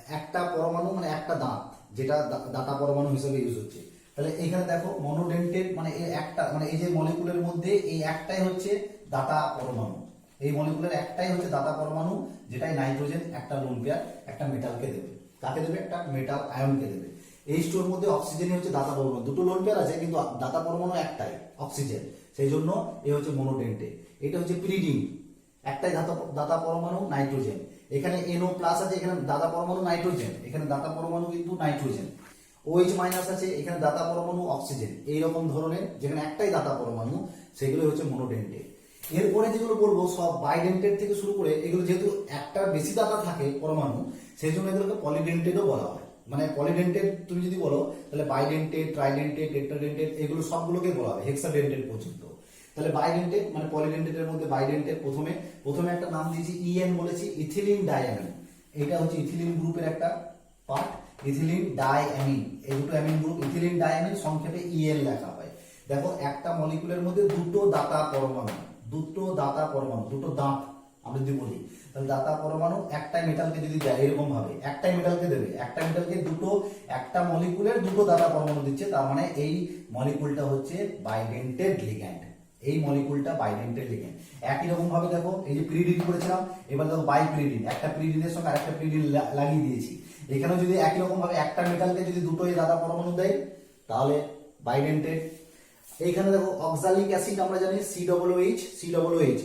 একটা পরমাণু মানে একটা দাঁত, যেটা দাতা পরমাণু হিসেবে ইউজ হচ্ছে। তাহলে এখানে দেখো মনোডেন্টেড মানে এই একটা, মানে এই যে মলিকুলের মধ্যে এই একটাই হচ্ছে দাতা পরমাণু, এই মলিকুলের একটাই হচ্ছে দাতা পরমাণু, যেটাই নাইট্রোজেন একটা লোন পেয়ার একটা মেটালকে দেবে। কাকে দেবে? একটা মেটাল আয়নকে দেবে। এই স্টোর মধ্যে অক্সিজেনই হচ্ছে দাতা পরমাণু, দুটো লোন পেয়ার আছে কিন্তু দাতা পরমাণু একটাই, অক্সিজেন, সেই জন্য এ হচ্ছে মনোডেন্টেড। এটা হচ্ছে পিরিডিন, একটাই দাতা পরমাণু নাইট্রোজেন। এখানে NO+ আছে, এখানে দাতা পরমাণু নাইট্রোজেন, এখানে দাতা পরমাণু কিন্তু নাইট্রোজেন। OH- আছে, এখানে দাতা পরমাণু অক্সিজেন। এইরকম ধরনের যেখানে একটাই দাতা পরমাণু, সেগুলো হচ্ছে মনোডেন্টেড। এরপরে যেগুলো বলবো সব বাইডেন্টেড থেকে শুরু করে, এগুলো যেহেতু একটা বেশি দাতা থাকে পরমাণু, সেই জন্য এগুলোকে পলিডেন্টেডও বলা হয়। মানে পলিডেন্টেড তুমি যদি বলো তাহলে বাইডেন্টেড, ট্রাইডেন্টেড, টেট্রাডেন্টেড এগুলো সবগুলোকে বলা হবে, হেক্সাডেন্টেড পর্যন্ত। তাহলে বাইডেন্টেড মানে পলিডেন্টেডের মধ্যে বাইডেন্টেড প্রথমে একটা নাম দিয়েছি EN বলেছি, ইথিলিন ডাইঅ্যামিন। এটা হচ্ছে ইথিলিন গ্রুপের একটা পার্ট, ইথিলিন ডাইঅ্যামিন। এই দুটো অ্যামিন গ্রুপ ইথিলিন ডাইঅ্যামিন, সংক্ষেপে EN লেখা হয়। দেখো, একটা মলিকুলের মধ্যে দুটো দাতা পরমাণু, দুটো দাঁত আমরা যদি বলি, তাহলে দাতা পরমাণু একটাই মেটালকে যদি দেয়, এরকম ভাবে একটাই মেটালকে দেবে, একটা মেটালকে একটা মলিকুলের দুটো দাতা পরমাণু দিচ্ছে, তার মানে এই মলিকুলটা হচ্ছে বাইডেন্টেড লিগ্যান্ড। এই মলিকুলটা বাইডেন্টেড লিগ্যান্ড। একই রকম ভাবে দেখো, এই যে পিরিডিন করেছিলাম, এবার দেখো বাইপিরিডিন, একটা পিরিডিনের সঙ্গে আরেকটা পিরিডিন লাগিয়ে দিয়েছি। এখানেও যদি একই রকম ভাবে একটা মেটালকে যদি দুটোই দাতা পরমাণু দেয়, তাহলে বাইডেন্টেড। এইখানে দেখো অক্সালিক অ্যাসিড আমরা জানি COOH,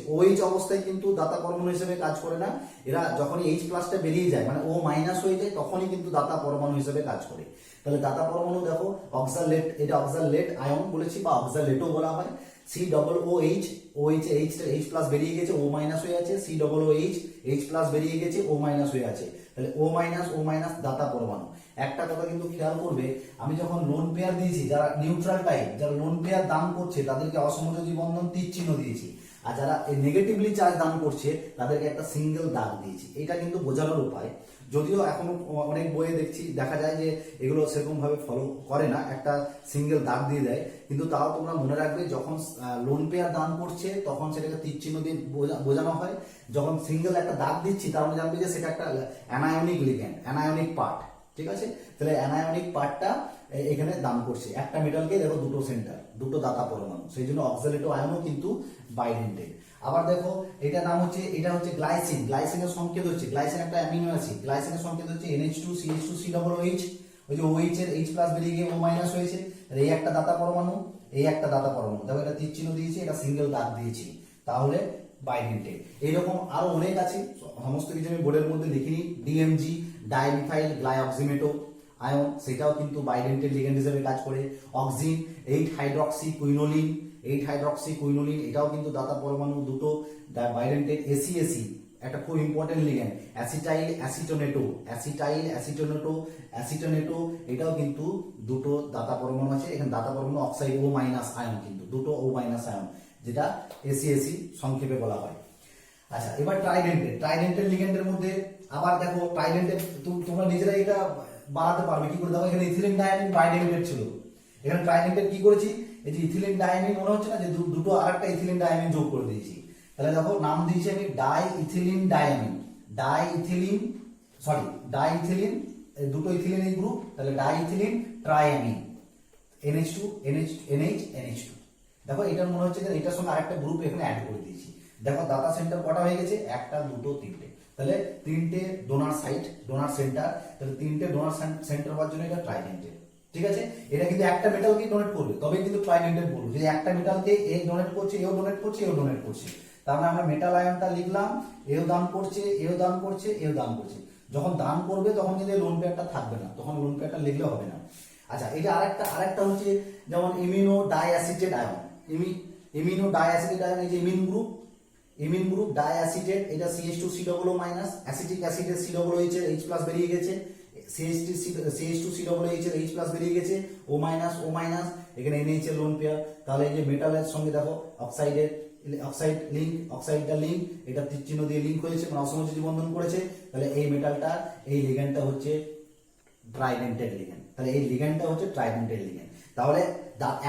OH অবস্থায় কিন্তু দাতা পরমাণু হিসেবে কাজ করে না। এরা যখনই H+টা বেরিয়ে যায়, মানে O- হয়ে যায়, তখনই কিন্তু দাতা পরমাণু হিসেবে কাজ করে। তাহলে দাতা পরমাণু দেখো অক্সালেট, এটা অক্সালেট আয়ন বলেছি বা অক্সালেটও বলা হয়। COOH, OH H+ বেরিয়ে গেছে, O- হয়ে আছে, COOH H+ বেরিয়ে গেছে, O- হয়ে আছে। তাহলে O- দাতা পরমাণু। একটা কথা কিন্তু খেয়াল করবে, আমি যখন লোন পেয়ার দিয়েছি, যারা নিউট্রাল টাইপ, যারা লোন পেয়ার দান করছে, তাদেরকে অসমযোজী বন্ধন তীর চিহ্ন দিয়েছি, আর যারা নেগেটিভলি চার্জ দান করছে তাদেরকে একটা সিঙ্গেল দাগ দিয়েছি। এটা কিন্তু বোঝানোর উপায়। যদিও এখন অনেক বইয়ে দেখা যায় যে এগুলো সেরকম ভাবে ফলো করে না, একটা সিঙ্গেল দাগ দিয়ে দেয়, কিন্তু তাও তোমরা মনে রাখবে যখন লোন পেয়ার দান করছে তখন সেটাকে তীর চিহ্ন দিয়ে বোঝানো হয়। যখন সিঙ্গেল একটা দাগ দিচ্ছি, তার মানে জানবে যে সেটা একটা অ্যানায়নিক লিগ্যান্ড, অ্যানায়নিক পার্ট। ঠিক আছে, তাহলে অ্যানায়নিক পার্টটা এখানে দান করছে। একটা মেটালকে দেখো দুটো সেন্টার, দুটো দাতা পরমাণু, সেই জন্য অক্সালেটো আয়নও কিন্তু বাইডেন্টেড। আবার দেখো এটা নাম হচ্ছে, এটা হচ্ছে গ্লাইসিন। গ্লাইসিনের সংকেত হচ্ছে, গ্লাইসিন একটা অ্যামিনো অ্যাসিড, গ্লাইসিনের সংকেত হচ্ছে NH2CH2COOH। ওই যে OH এর H+ বেরিয়ে গিয়ে O- হয়েছে, এই একটা দাতা পরমাণু, এই একটা দাতা পরমাণু, দেখো এটা তীর চিহ্ন দিয়েছি, এটা সিঙ্গেল দাগ দিয়েছি, তাহলে বাইডেন্টেড। এইরকম আরো অনেক আছে, সমস্ত কিছু আমি বোর্ডের মধ্যে লিখিনি। DMG ডাইমিথাইল গ্লাইঅক্সিমেটো আয়ন, সেটাও কিন্তু বাইডেন্টেড লিগ্যান্ড হিসেবে কাজ করে। Auxin 8 hydroxy quinoline, 8 hydroxy quinoline, এটাও কিন্তু দাতা পরমাণু, দুটো বাইডেন্টেড। ACAC একটা খুব ইম্পর্টেন্ট লিগ্যান্ড, অ্যাসিটাইল অ্যাসিটোনেটো, অ্যাসিটাইল অ্যাসিটোনেটো, অ্যাসিটোনেটো, এটাও কিন্তু দুটো দাতা পরমাণু আছে। এখানে দাতা পরমাণু অক্সাইড O- আয়ন, কিন্তু দুটো O- আয়ন, যেটা ACAC সংক্ষেপে বলা হয়। আচ্ছা, এবার ট্রাইডেন্টেড। ট্রাইডেন্টেড লিগ্যান্ডের মধ্যে আবার দেখো, ট্রাইডেন্টেড তোমরা নিজেরা এটা বাড়াতে পারবে কি করে। দেখো এখানে ইথিলিন ডায়ামিন বাইডেন্টেড ছিল, এখানে ট্রাইডেন্টেড কি করেছি, এই যে ইথিলিন ডায়ামিন মনে হচ্ছে না যে দুটো আরেকটা ইথিলিন ডায়ামিন যোগ করে দিয়েছি, তাহলে দেখো নাম দিয়েছি আমি ডাই ইথিলিন ডায়ামিন, ডাইইথিলিন, দুটো ইথিলিন এই গ্রুপ, তাহলে ডাইইথিলিন ট্রাইঅ্যামিন, NH2 NH2। দেখো এটা মনে হচ্ছে যে এটার সঙ্গে আরেকটা গ্রুপ এখানে অ্যাড করে দিয়েছি। দেখো দাতা সেন্টার কটা হয়ে গেছে, একটা দুটো তিনটে, তাহলে তিনটে ডোনার সাইট, ডোনার সেন্টার, তাহলে তিনটে ডোনার সেন্টার হওয়ার জন্য এটা ট্রাইডেন্টেড। ঠিক আছে, এটা কিন্তু একটা মেটালকে ডোনেট করবে, তবে কিন্তু ট্রাইডেন্টেড বলবো। যদি একটা মেটালকে এ ডোনেট করছে, এও ডোনেট করছে, এও ডোনেট করছে, তাহলে আমরা মেটাল আয়নটা লিখলাম, এও দান করছে, এও দান করছে, এও দান করছে। যখন দান করবে তখন কিন্তু লোন পেয়ারটা থাকবে না, তখন লোন পেয়ারটা লিখলে হবে না। আচ্ছা, এটা আরেকটা হচ্ছে যেমন ইমিনো ডাইঅ্যাসিটেট আয়ন, ইমিনো ডাইঅ্যাসিটেট আয়ন, এই যে ইমিন গ্রুপ ডাইঅ্যাসিটেট, এটা CH2COO-, অ্যাসিটিক অ্যাসিডের COOH এর H+ বেরিয়ে গেছে, CH2COOH এর H+ বেরিয়ে গেছে, O-, এখানে NH এর লোন পেয়ার। তাহলে এই যে মেটালের সঙ্গে দেখো অক্সাইডটা লিঙ্ক, এটা তীর চিহ্ন দিয়ে লিঙ্ক হয়েছে, মানে অসমযোজী বন্ধন করেছে, তাহলে এই মেটালটা, এই লিগ্যান্ডটা হচ্ছে ট্রাইডেন্টেড লিগ্যান্ড, তাহলে এই লিগ্যান্ডটা হচ্ছে ট্রাইডেন্টেড লিগ্যান্ড। তাহলে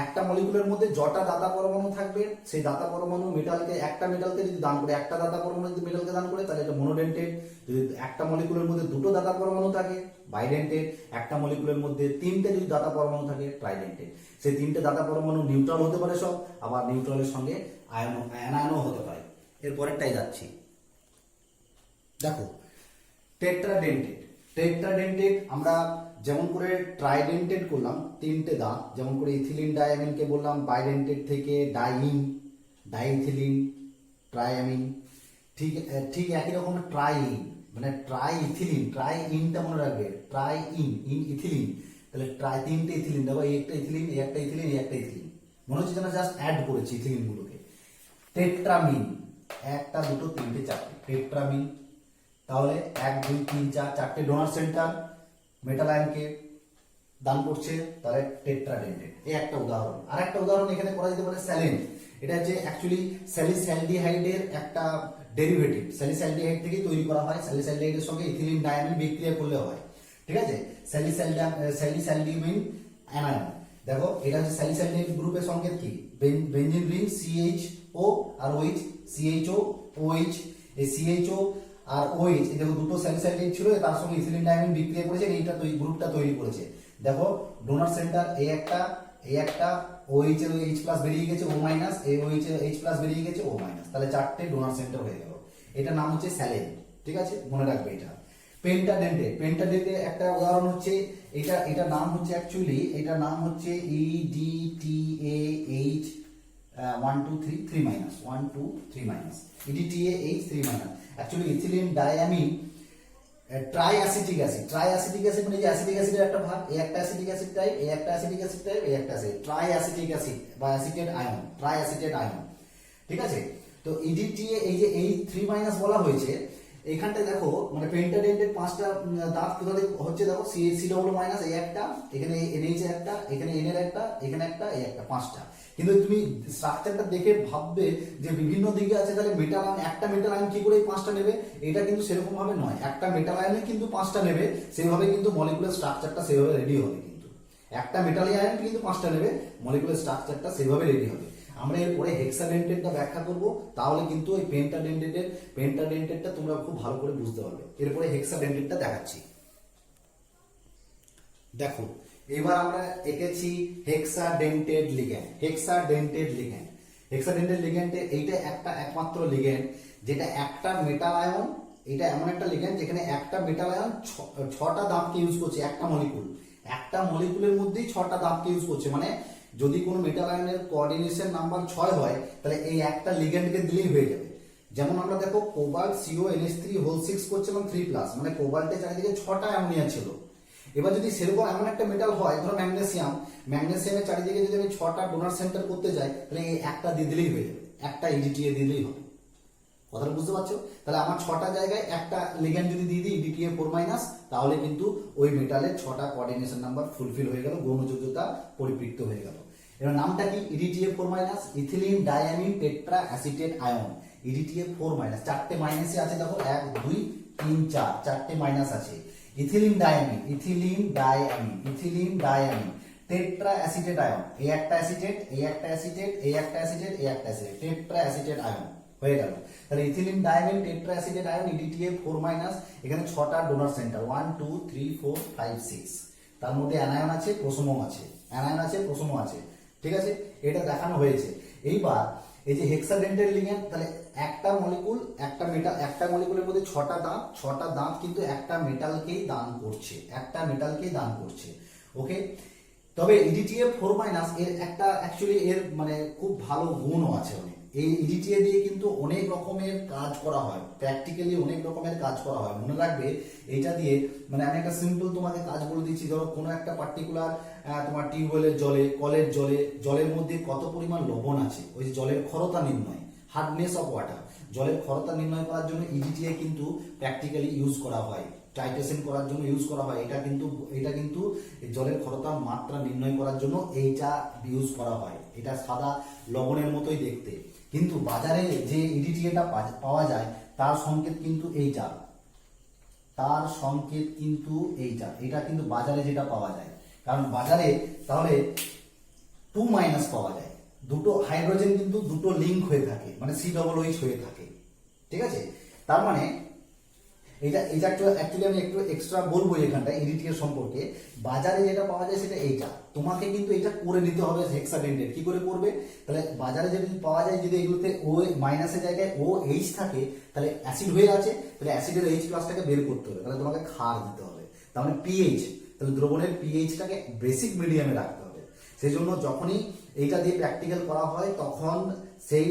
একটা মলিকুলের মধ্যে যটা দাতা পরমাণু থাকবে, সেই দাতা পরমাণু মেটালকে, একটা মেটালকে যদি দান করে, একটা দাতা পরমাণু যদি মেটালকে দান করে, তাহলে এটা মনোডেন্টেড। যদি একটা মলিকুলের মধ্যে দুটো দাতা পরমাণু থাকে, বাইডেন্টেড। একটা মলিকুলের মধ্যে তিনটে যদি দাতা পরমাণু থাকে, ট্রাইডেন্টেড। সেই তিনটে দাতা পরমাণু নিউট্রাল হতে পারে সব, আবার নিউট্রালের সঙ্গে অ্যানায়নও হতে পারে। এর পরেরটাই যাচ্ছি, দেখো টেট্রাডেন্টেড। আমরা যেমন করে ট্রাইডেন্টেড করলাম তিনটে দাঁত, যেমন করে ইথিলিন ডায়ামিনকে বললাম বাইডেন্টেড থেকে ডাইইথিলিন ট্রাইঅ্যামিন, ঠিক একই রকম ট্রাইইন, মানে ট্রাইইনটা মনে রাখবে, ইথিলিন, তাহলে তিনটে ইথিলিন, দেখো এই একটা ইথিলিন, এই একটা ইথিলিন, এই একটা ইথিলিন, মনে হচ্ছে যেন জাস্ট অ্যাড করেছি ইথিলিন গুলোকে। টেট্রামিন, একটা দুটো তিনটে চারটে, টেট্রামিন। তাহলে 1 2 3 4 চারটে ডোনার সেন্টার মেটাল আয়নকে দান করছে, তাহলে টেট্রাডেন্টেড। এই একটা উদাহরণ। আরেকটা উদাহরণ এখানে করা যেতে পারে স্যালিন। এটা হচ্ছে অ্যাকচুয়ালি স্যালিস্যালডিহাইডের একটা ডেরিভেটিভ, স্যালিস্যালডিহাইড থেকে তৈরি করা হয়। স্যালিস্যালডিহাইডের সঙ্গে ইথিলিন ডায়ামিন বিক্রিয়া করলে হয়, ঠিক আছে, স্যালিস্যালডিমিন অ্যানায়ন। দেখো এটা হচ্ছে স্যালিস্যালডিহাইড গ্রুপের সংকেত কি, বেনজিন রিং CHO আর OH, CHO OH, এই CHO আর OH, এই দেখো দুটো স্যালিস্যালডিহাইড ছিল, তার সঙ্গে ইথিলিন ডায়ামিন বিক্রিয়া করেছে, এইটা গ্রুপটা তৈরি করেছে। দেখো ডোনার সেন্টার এই একটা OH এর H+ বেরিয়ে গেছে O-, এই OH এর H+ বেরিয়ে গেছে O-, তাহলে চারটে ডোনার সেন্টার হয়ে গেল। এটা নাম হচ্ছে স্যালিন, ঠিক আছে, মনে রাখবে এটা। পেন্টাডেন্টেড একটা উদাহরণ হচ্ছে এটা নাম হচ্ছে অ্যাকচুয়ালি, এটা নাম হচ্ছে EDTAH 1 2 3 3 1 2 3 EDTAH 3 actually ethylene diamine triacetic acid মানে যে অ্যাসিটিক অ্যাসিডের একটা ভাগ, এই একটা অ্যাসিটিক অ্যাসিড টাইপ, এই একটা অ্যাসিটিক অ্যাসিড টাইপ, এই একটা অ্যাসিড, ট্রাইঅ্যাসিটিক অ্যাসিড বা ট্রাইঅ্যাসিটেড আয়ন, ঠিক আছে। তো EDTA এই যে এই 3 বলা হয়েছে, এইখানটায় দেখো মানে পেন্টাডেন্টেড পাঁচটা দাঁত কোথা থেকে হচ্ছে, দেখো CHCOO- এই একটা, এখানে NH এর একটা, এখানে N এর একটা, এখানে একটা, এই একটা, পাঁচটা। কিন্তু তুমি স্ট্রাকচারটা দেখে ভাববে যে বিভিন্ন দিকে আছে, তাহলে মেটাল আয়ন, একটা মেটাল আয়ন কি করে এই পাঁচটা নেবে, এটা কিন্তু সেরকম ভাবে নয়। একটা মেটাল আয়নে কিন্তু পাঁচটা নেবে, সেইভাবে কিন্তু মলিকুলার স্ট্রাকচারটা সেইভাবে রেডি হবে। কিন্তু একটা মেটাল আয়ন কিন্তু পাঁচটা নেবে, মলিকুলার স্ট্রাকচারটা সেইভাবে রেডি হবে। আমরা এরপরে হেক্সাডেন্টেডটা ব্যাখ্যা করব, তাহলে কিন্তু এই পেন্টাডেন্টেডটা তোমরা খুব ভালো করে বুঝতে পারবে। এরপরে হেক্সাডেন্টেডটা দেখাচ্ছি। দেখো এবার আমরা এঁকেছি হেক্সাডেন্টেড লিগ্যান্ড। হেক্সাডেন্টেড লিগ্যান্ড, হেক্সাডেন্টেড লিগ্যান্ডে এইটা একটা একমাত্র লিগ্যান্ড যেটা একটা মেটাল আয়ন, এটা এমন একটা লিগ্যান্ড যেখানে একটা মেটাল আয়ন ছটা দাঁতকে ইউজ করছে, একটা মলিকুল, একটা মলিকুলের মধ্যেই ছটা দাঁতকে ইউজ করছে। মানে যদি কোনো মেটাল আয়নের কোঅর্ডিনেশন নাম্বার 6 হয় তাহলে এই একটা লিগ্যান্ডকে দিলেই হয়ে যাবে। যেমন আমরা দেখো কোবাল্ট CONH3 6 করছিলাম 3+, মানে কোবাল্টের চারিদিকে 6টা অ্যামোনিয়া ছিল। এবার যদি সেরকম এমন একটা মেটাল হয়, ধরো ম্যাগনেসিয়াম, ম্যাগনেসিয়ামের চারিদিকে যদি আমি 6টা ডোনার সেন্টার করতে যাই তাহলে এই একটা দিয়ে দিলেই হয়ে যাবে, একটা EDTA দিলেই হবে। কথাটা বুঝতে পারছো? তাহলে আমার 6টা জায়গায় একটা লিগ্যান্ড যদি দিয়ে দিই EDTA4- তাহলে কিন্তু ওই মেটালের 6টা কোঅর্ডিনেশন নাম্বার ফুলফিল হয়ে গেল, গৌণযোগ্যতা পরিপৃক্ত হয়ে গেল। এবার নামটা কি? EDTA4- ethylene diamine tetra acetate ion. EDTA4-, 4টে মাইনাসে আছে, দেখো 1 2 3 4, 4টে মাইনাস আছে। Ethylene diamine, ethylene diamine, ethylene diamine tetra acetate ion. এই একটা অ্যাসিটেট, এই একটা অ্যাসিটেট, এই একটা অ্যাসিটেট, এই একটা অ্যাসিটেট, টেট্রা অ্যাসিটেট আয়ন হয়ে গেল। তাহলে ethylene diamine tetra acetate ion EDTA4-, এখানে 6টা ডোনার সেন্টার 1 2 3 4 5 6, তার মধ্যে অ্যানায়ন আছে, প্রোসোমম আছে, অ্যানায়ন আছে, প্রোসোমম আছে। ঠিক আছে, এটা দেখানো হয়েছে। এইবার এই যে হেক্সাডেন্টেড লিগ্যান্ড, তাহলে একটা মলিকুল, একটা মেটাল, একটা মলিকুলের মধ্যে 6টা দাঁত, 6টা দাঁত কিন্তু একটা মেটালকেই দান করছে, একটা মেটালকেই দান করছে। ওকে, তবে EDTA4- এর একটা অ্যাকচুয়ালি এর মানে খুব ভালো গুণও আছে অনেক। এই EDTA দিয়ে কিন্তু অনেক রকমের কাজ করা হয়, প্র্যাকটিক্যালি অনেক রকমের কাজ করা হয়। মনে রাখবে এটা দিয়ে, মানে আমি একটা সিম্পল তোমাকে কাজ বলে দিচ্ছি। ধরো কোনো একটা পার্টিকুলার তোমার টিউবওয়েলের জলে, কলের জলে, জলের মধ্যে কত পরিমাণ লবণ আছে, ওই যে জলের ক্ষরতা নির্ণয়, হার্ডনেস অফ ওয়াটার, জলের ক্ষরতা নির্ণয় করার জন্য EDTA কিন্তু প্র্যাকটিক্যালি ইউজ করা হয়, টাইট্রেশন করার জন্য ইউজ করা হয়। এটা কিন্তু জলের ক্ষরতার মাত্রা নির্ণয় করার জন্য এইটা ইউজ করা হয়। এটা সাদা লবণের মতোই দেখতে, কিন্তু বাজারে যে EDTA পাওয়া যায় তার সংকেত কিন্তু এইটা, তার সংকেত কিন্তু এইটা, এটা কিন্তু বাজারে যেটা পাওয়া যায়। কারণ বাজারে তাহলে 2- পাওয়া যায়, দুটো হাইড্রোজেন কিন্তু দুটো লিঙ্ক হয়ে থাকে, মানে COOH হয়ে থাকে। ঠিক আছে, তার মানে এটা একটু অ্যাকচুয়ালি আমি একটু এক্সট্রা বলবো এখানটায় EDTA সম্পর্কে। বাজারে যেটা পাওয়া যায় সেটা এইটা, তোমাকে কিন্তু এটা করে নিতে হবে হেক্সাডেন্টেড। কি করে করবে? তাহলে বাজারে যদি পাওয়া যায়, যদি এগুলোতে O- জায়গায় OH থাকে তাহলে অ্যাসিড হয়ে আছে, তাহলে অ্যাসিডের H+টাকে বের করতে হবে, তাহলে তোমাকে ক্ষার দিতে হবে। তার মানে pH, তাহলে দ্রবণের pH-টাকে বেসিক মিডিয়ামে রাখতে হবে। সেই জন্য যখনই এইটা দিয়ে প্র্যাকটিক্যাল করা হয় তখন সেই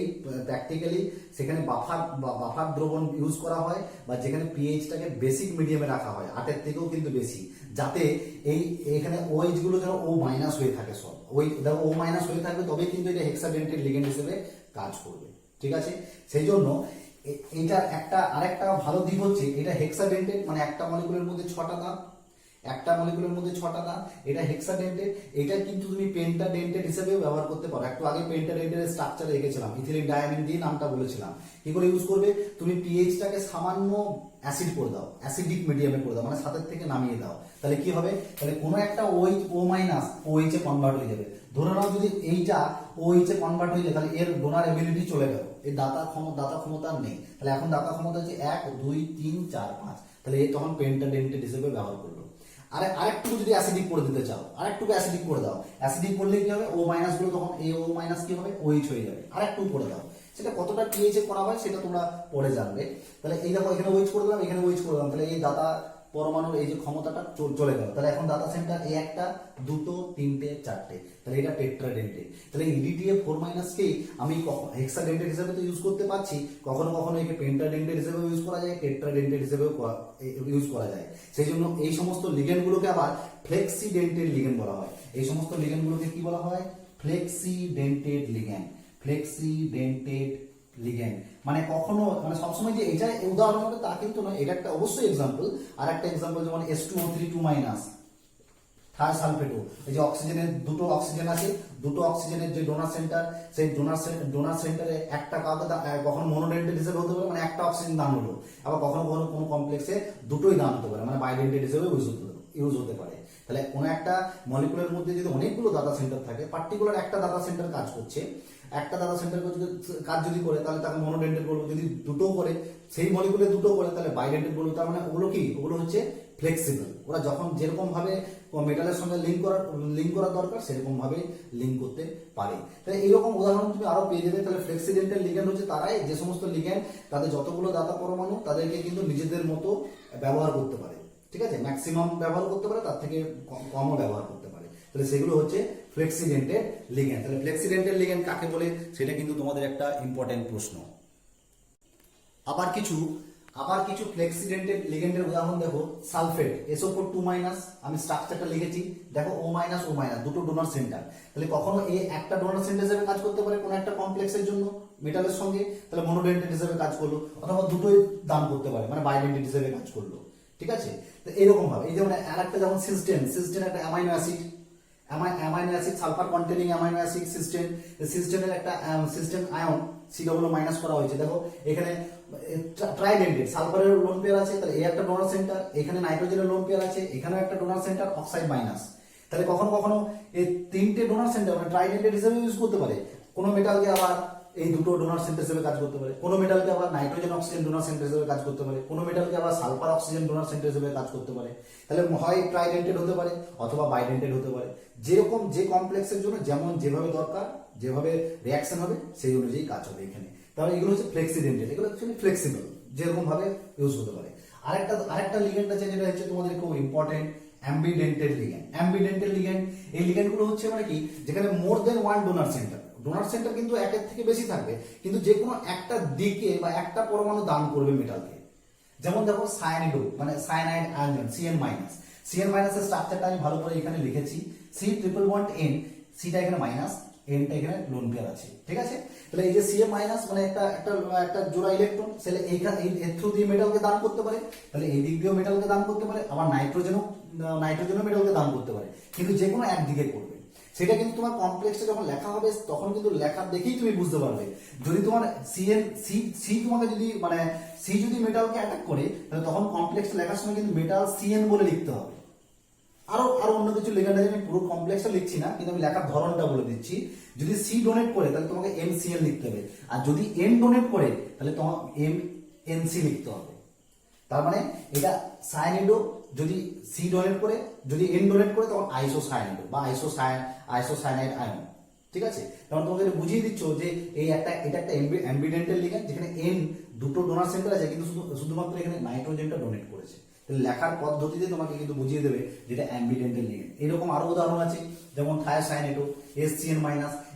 প্র্যাকটিক্যালি সেখানে বাফার দ্রবণ ইউজ করা হয়, বা যেখানে pH-টাকে বেসিক মিডিয়ামে রাখা হয় 8-এর থেকেও কিন্তু বেশি, যাতে এখানে OH গুলো যেন O- হয়ে থাকে, সব ওই দেখো O- হয়ে থাকবে, তবেই কিন্তু এটা হেক্সাডেন্টেড লিগ্যান্ড হিসেবে কাজ করবে। ঠিক আছে, সেই জন্য এইটার আরেকটা ভালো দিক হচ্ছে এটা হেক্সাডেন্টেড, মানে একটা মলিকুলের মধ্যে 6টা দাঁত, একটা মলিকুলের মধ্যে 6টা দাঁত, এটা হেক্সাডেন্টেড। এটা কিন্তু তুমি পেন্টাডেন্টেড হিসেবেও ব্যবহার করতে পারো। একটু আগে পেন্টাডেন্টের স্ট্রাকচার রেখেছিলাম, ইথিলিন ডায়ামিন দিয়ে নামটা বলেছিলাম। কি করে ইউজ করবে? তুমি pH-টাকে সামান্য অ্যাসিড করে দাও, অ্যাসিডিক মিডিয়ামে করে দাও, মানে 7-এর থেকে নামিয়ে দাও। তাহলে কি হবে? তাহলে কোনো একটা OH- এ কনভার্ট হয়ে যাবে। ধরে নাও যদি এইটা OH-এ কনভার্ট হয়ে যায়, তাহলে এর ডোনার এবিলিটি চলে গেল, এর দাতা ক্ষমতা নেই। তাহলে এখন দাতা ক্ষমতা হচ্ছে 1 2 3 4 5, তাহলে এ তখন পেন্টাডেন্টেড হিসেবে ব্যবহার করলো। আরেকটু যদি অ্যাসিডিক করে দিতে চাও, আরেকটু অ্যাসিডিক করে দাও। অ্যাসিডিক করলে কি হবে? O- গুলো তখন এই O- কি হবে? OH হয়ে যাবে। আরেকটু করে দাও, সেটা কতটা pH এ করা হয় সেটা তোমরা পরে জানবে। তাহলে এই দেখো এখানে OH করে দিলাম, এখানে OH করে দিলাম, তাহলে এই দাতা পরমাণুর এই যে ক্ষমতাটা চলে গেল। তাহলে এখন দাতা সেন্টার এই একটা, দুটো, তিনটে, চারটে, তাহলে এটা টেট্রাডেন্টেড। তাহলে EDTA4- কেই আমি হেক্সাডেন্টেড হিসেবে তো ইউজ করতে পারছি, কখনো কখনো একে পেন্টাডেন্টেড হিসেবেও ইউজ করা যায়, টেট্রাডেন্টেড হিসেবেও ইউজ করা যায়। সেই জন্য এই সমস্ত লিগ্যান্ডগুলোকে আবার ফ্লেক্সিডেন্টেড লিগ্যান্ড বলা হয়। এই সমস্ত লিগ্যান্ডগুলোকে কি বলা হয়? ফ্লেক্সিডেন্টেড লিগ্যান্ড। ফ্লেক্সিডেন্টেড লিগ্যান্ড মানে কখনো, মানে সবসময় যে এটা উদাহরণ হবে তা কিন্তু নয়, এটা একটা অবশ্যই এক্সাম্পল। আর একটা এক্সাম্পল যেমন H2O3 2-, থায়োসালফেটও, এই যে অক্সিজেনের দুটো অক্সিজেন আছে, দুটো অক্সিজেনের যে ডোনার সেন্টার, সেই ডোনার সেন্টারে একটা কাউকে কখনো মনোডেন্টেড হিসেবে হতে পারে, মানে একটা অক্সিজেন দান হলো, আবার কখনো কখনো কোনো কমপ্লেক্সে দুটোই দান হতে পারে, মানে বাইডেন্টেড হিসেবে ইউজ হতে পারে। তাহলে কোনো একটা মলিকুলের মধ্যে যদি অনেকগুলো দাতা সেন্টার থাকে, পার্টিকুলার একটা দাতা সেন্টার কাজ করছে, একটা দাতা সেন্টার কাজ যদি করে তাহলে তাকে মনোডেন্টেড বলবো। যদি দুটো করে, সেই মলিকুলে দুটো করে, তাহলে বাইডেন্টেড বলবো। তার মানে ওগুলো কি? ওগুলো হচ্ছে ফ্লেক্সিবল, ওরা যখন যেরকম ভাবে মেটালের সঙ্গে লিঙ্ক করা দরকার সেরকম ভাবে লিঙ্ক করতে পারে। তাই এরকম উদাহরণ তুমি আরো পেয়ে যাবে। তাহলে ফ্লেক্সিডেন্টাল লিগ্যান্ড হচ্ছে তারাই যে সমস্ত লিগ্যান্ড তাদের যতগুলো দাতা পরমাণু তাদেরকে কিন্তু নিজেদের মতো ব্যবহার করতে পারে, ঠিক আছে, ম্যাক্সিমাম ব্যবহার করতে পারে, তার থেকে কমও ব্যবহার করতে পারে। তাহলে সেগুলো হচ্ছে ফ্লেক্সিডেন্টেড লিগ্যান্ড। তাহলে ফ্লেক্সিডেন্টেড লিগ্যান্ড কাকে বলে সেটা কিন্তু তোমাদের একটা ইম্পর্টেন্ট প্রশ্ন। আবার কিছু ফ্লেক্সিডেন্টেড লিগ্যান্ডের উদাহরণ দেখো, সালফেট SO4 আমি স্ট্রাকচারটা লিখেছি, দেখো O দুটো ডোনার সেন্টার। তাহলে কখনো এ একটা ডোনার সেন্টার হিসেবে কাজ করতে পারে কোনো একটা কমপ্লেক্সের জন্য মেটালের সঙ্গে, তাহলে মনোডেন্টেড হিসেবে কাজ করলো, অথবা দুটোই দান করতে পারে মানে বাইডেন্টেড হিসেবে কাজ করলো, ঠিক আছে। তো এরকম ভাবে এই যেমন আরেকটা যেমন সিস্টেন একটা amino acid sulphur containing amino acid সিস্টেনের একটা সিস্টেন আয়ন COO- করা হয়েছে। দেখো এখানে ট্রাইডেন্টেড সালফারের লোন পেয়ার আছে, তাহলে এই একটা ডোনার সেন্টার, এখানে নাইট্রোজেনের লোন পেয়ার আছে, এখানে একটা ডোনার সেন্টার অক্সাইড মাইনাস। তাহলে কখনো কখনো এই তিনটে ডোনার সেন্টার মানে ট্রাইডেন্টেড হিসেবে ইউজ করতে পারে। কোনো মেটালকে আবার এই দুটো ডোনার সেন্টার হিসেবে কাজ করতে পারে, কোনো মেটালকে আবার নাইট্রোজেন অক্সিজেন ডোনার সেন্টার হিসেবে কাজ করতে পারে, কোনো মেটালকে আবার সালফার অক্সিজেন ডোনার সেন্টার হিসেবে কাজ করতে পারে। তাহলে হয় ট্রাইডেন্টেড হতে পারে অথবা বাইডেন্টেড হতে পারে। যেরকম যে কমপ্লেক্সের জন্য যেমন যেভাবে দরকার, যেভাবে রিয়াকশন হবে সেই অনুযায়ী কাজ হবে এখানে। তাহলে এগুলো হচ্ছে ফ্লেক্সিডেন্টেড, এগুলো অ্যাকচুয়ালি ফ্লেক্সিবল, যেরকম ভাবে ইউজ হতে পারে। আরেকটা লিগ্যান্ড আছে যেটা হচ্ছে তোমাদের খুব ইম্পর্টেন্ট, অ্যাম্বিডেন্টেড লিগ্যান্ড। এই লিগ্যান্ডগুলো হচ্ছে মানে কি, যেখানে মোর দেন ওয়ান ডোনার সেন্টার কিন্তু একের থেকে বেশি থাকবে, কিন্তু যে কোনো একটা দিকে বা একটা পরমাণু দান করবে মেটালকে। যেমন দেখো সায়ানিডো মানে সায়ানাইড আয়ন CN- এর স্ট্রাকচারটা আমি ভালো করে এখানে লিখেছি, C∏N, সিটা এখানে মাইনাস, এনটা এখানে লোন পেয়ার আছে, ঠিক আছে। তাহলে এই যে Ca- মানে একটা জোড়া ইলেকট্রন, তাহলে এইখানে এর থ্রু দিয়ে মেটালকে দান করতে পারে, তাহলে এই দিক দিয়েও মেটালকে দান করতে পারে, আবার নাইট্রোজেনও মেটালকে দান করতে পারে, কিন্তু যে কোনো একদিকে করবে। সেটা কিন্তু তোমার কমপ্লেক্সটা যখন লেখা হবে তখন কিন্তু লেখা দেখেই তুমি বুঝতে পারবে। যদি তোমার সি তোমাকে যদি মানে সি যদি মেটালকে অ্যাটাক করে, তাহলে তখন কমপ্লেক্সটা লেখার সময় কিন্তু মেটাল CN বলে লিখতে হবে। আরো অন্য কিছু লেখাটা আমি পুরো কমপ্লেক্সটা লিখছি না, কিন্তু আমি লেখার ধরনটা বলে দিচ্ছি। যদি সি ডোনেট করে তাহলে তোমাকে MCl লিখতে হবে, আর যদি এন ডোনেট করে তাহলে তোমার MNC লিখতে হবে। তার মানে এটা সায়ানিডো, যদি সি ডোনেট করে, যদি এন ডোনেট করে তখন আইসোসায়ানিডো বা আইসোসায়ানাইড আয়ন, ঠিক আছে। তখন তোমাকে বুঝিয়ে দিচ্ছ যে এটা একটা অ্যাম্বিডেন্টাল লিগ্যান্ড, যেখানে এন দুটো ডোনার সেন্টার আছে, কিন্তু শুধুমাত্র এখানে নাইট্রোজেনটা ডোনেট করেছে। লেখার পদ্ধতিতে তোমাকে কিন্তু বুঝিয়ে দেবে যেটা অ্যাম্বিডেন্টাল লিগ্যান্ড। এরকম আরো উদাহরণ আছে, যেমন থায়োসায়ানেটো SCN-,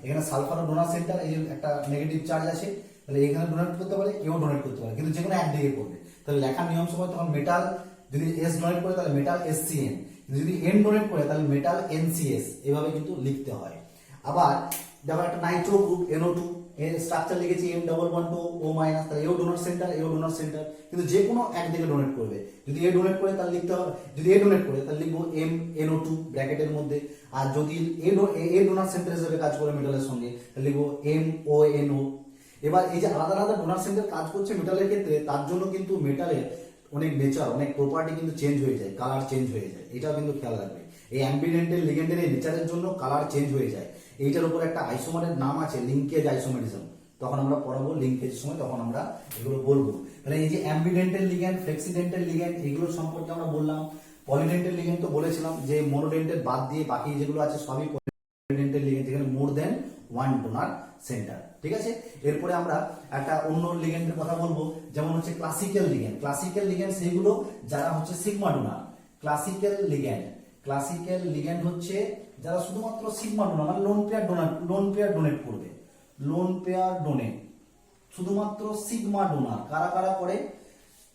এখানে সালফার ডোনার সেন্টার, এই যে একটা নেগেটিভ চার্জ আছে, তাহলে এখানে ডোনেট করতে পারে, এও ডোনেট করতে পারে, কিন্তু যেকোনো একদিকে করবে। তাহলে লেখার নিয়ম সময় তখন মেটাল যদি S ডোনেট করে তাহলে মেটাল SCN, যদি N ডোনেট করে তাহলে মেটাল NCS, এভাবে কিন্তু লিখতে হয়। আবার যেমন একটা নাইট্রো গ্রুপ NO2 এর স্ট্রাকচার লিখেছি M∏2O-, তাহলে এও ডোনার সেন্টার, কিন্তু যে কোনো একদিকে ডোনেট করবে। যদি এ ডোনেট করে তাহলে লিখতে হবে, যদি এ ডোনেট করে তাহলে লিখবো MnO2 ব্র্যাকেটের মধ্যে, আর যদি এ ডোনার সেন্টার হিসেবে কাজ করে মেটালের সঙ্গে তাহলে লিখবো MONO। এবার এই যে আলাদা আলাদা ডোনার সেন্টার কাজ করছে মেটালের ক্ষেত্রে, তার জন্য কিন্তু মেটালের অনেক নেচার, অনেক প্রপার্টি কিন্তু চেঞ্জ হয়ে যায়, কালার চেঞ্জ হয়ে যায়, এটাও কিন্তু খেয়াল রাখবে। এই অ্যাম্বিডেন্টাল লিগ্যান্ডের এই নেচারের জন্য কালার চেঞ্জ হয়ে যায়। এইটার উপর একটা আইসোমারের নাম আছে, লিঙ্কেজ আইসোমারিজম, তখন আমরা পড়াবো লিঙ্কেজের সময়, তখন আমরা এগুলো বলবো। তাহলে এই যে অ্যাম্বিডেন্টাল লিগ্যান্ড, ফ্লেক্সিডেন্টাল লিগ্যান্ড, এগুলো সম্পর্কে আমরা বললাম। পলিডেন্টাল লিগ্যান্ড তো বলেছিলাম যে মনোডেন্টের বাদ দিয়ে বাকি যেগুলো আছে সবই পলিডেন্টাল লিগ্যান্ড, যেখানে মোর দেন ওয়ান ডোনার সেন্টার, ঠিক আছে। এরপরে আমরা একটা অন্য লিগ্যান্ডের কথা বলবো, যেমন হচ্ছে ক্লাসিক্যাল লিগ্যান্ড সেইগুলো যারা হচ্ছে সিগমা ডোনার। ক্লাসিক্যাল লিগ্যান্ড হচ্ছে যারা শুধুমাত্র সিগমা ডোনার মানে লোন পেয়ার ডোনেট করবে, শুধুমাত্র সিগমা ডোনার। কারা কারা করে,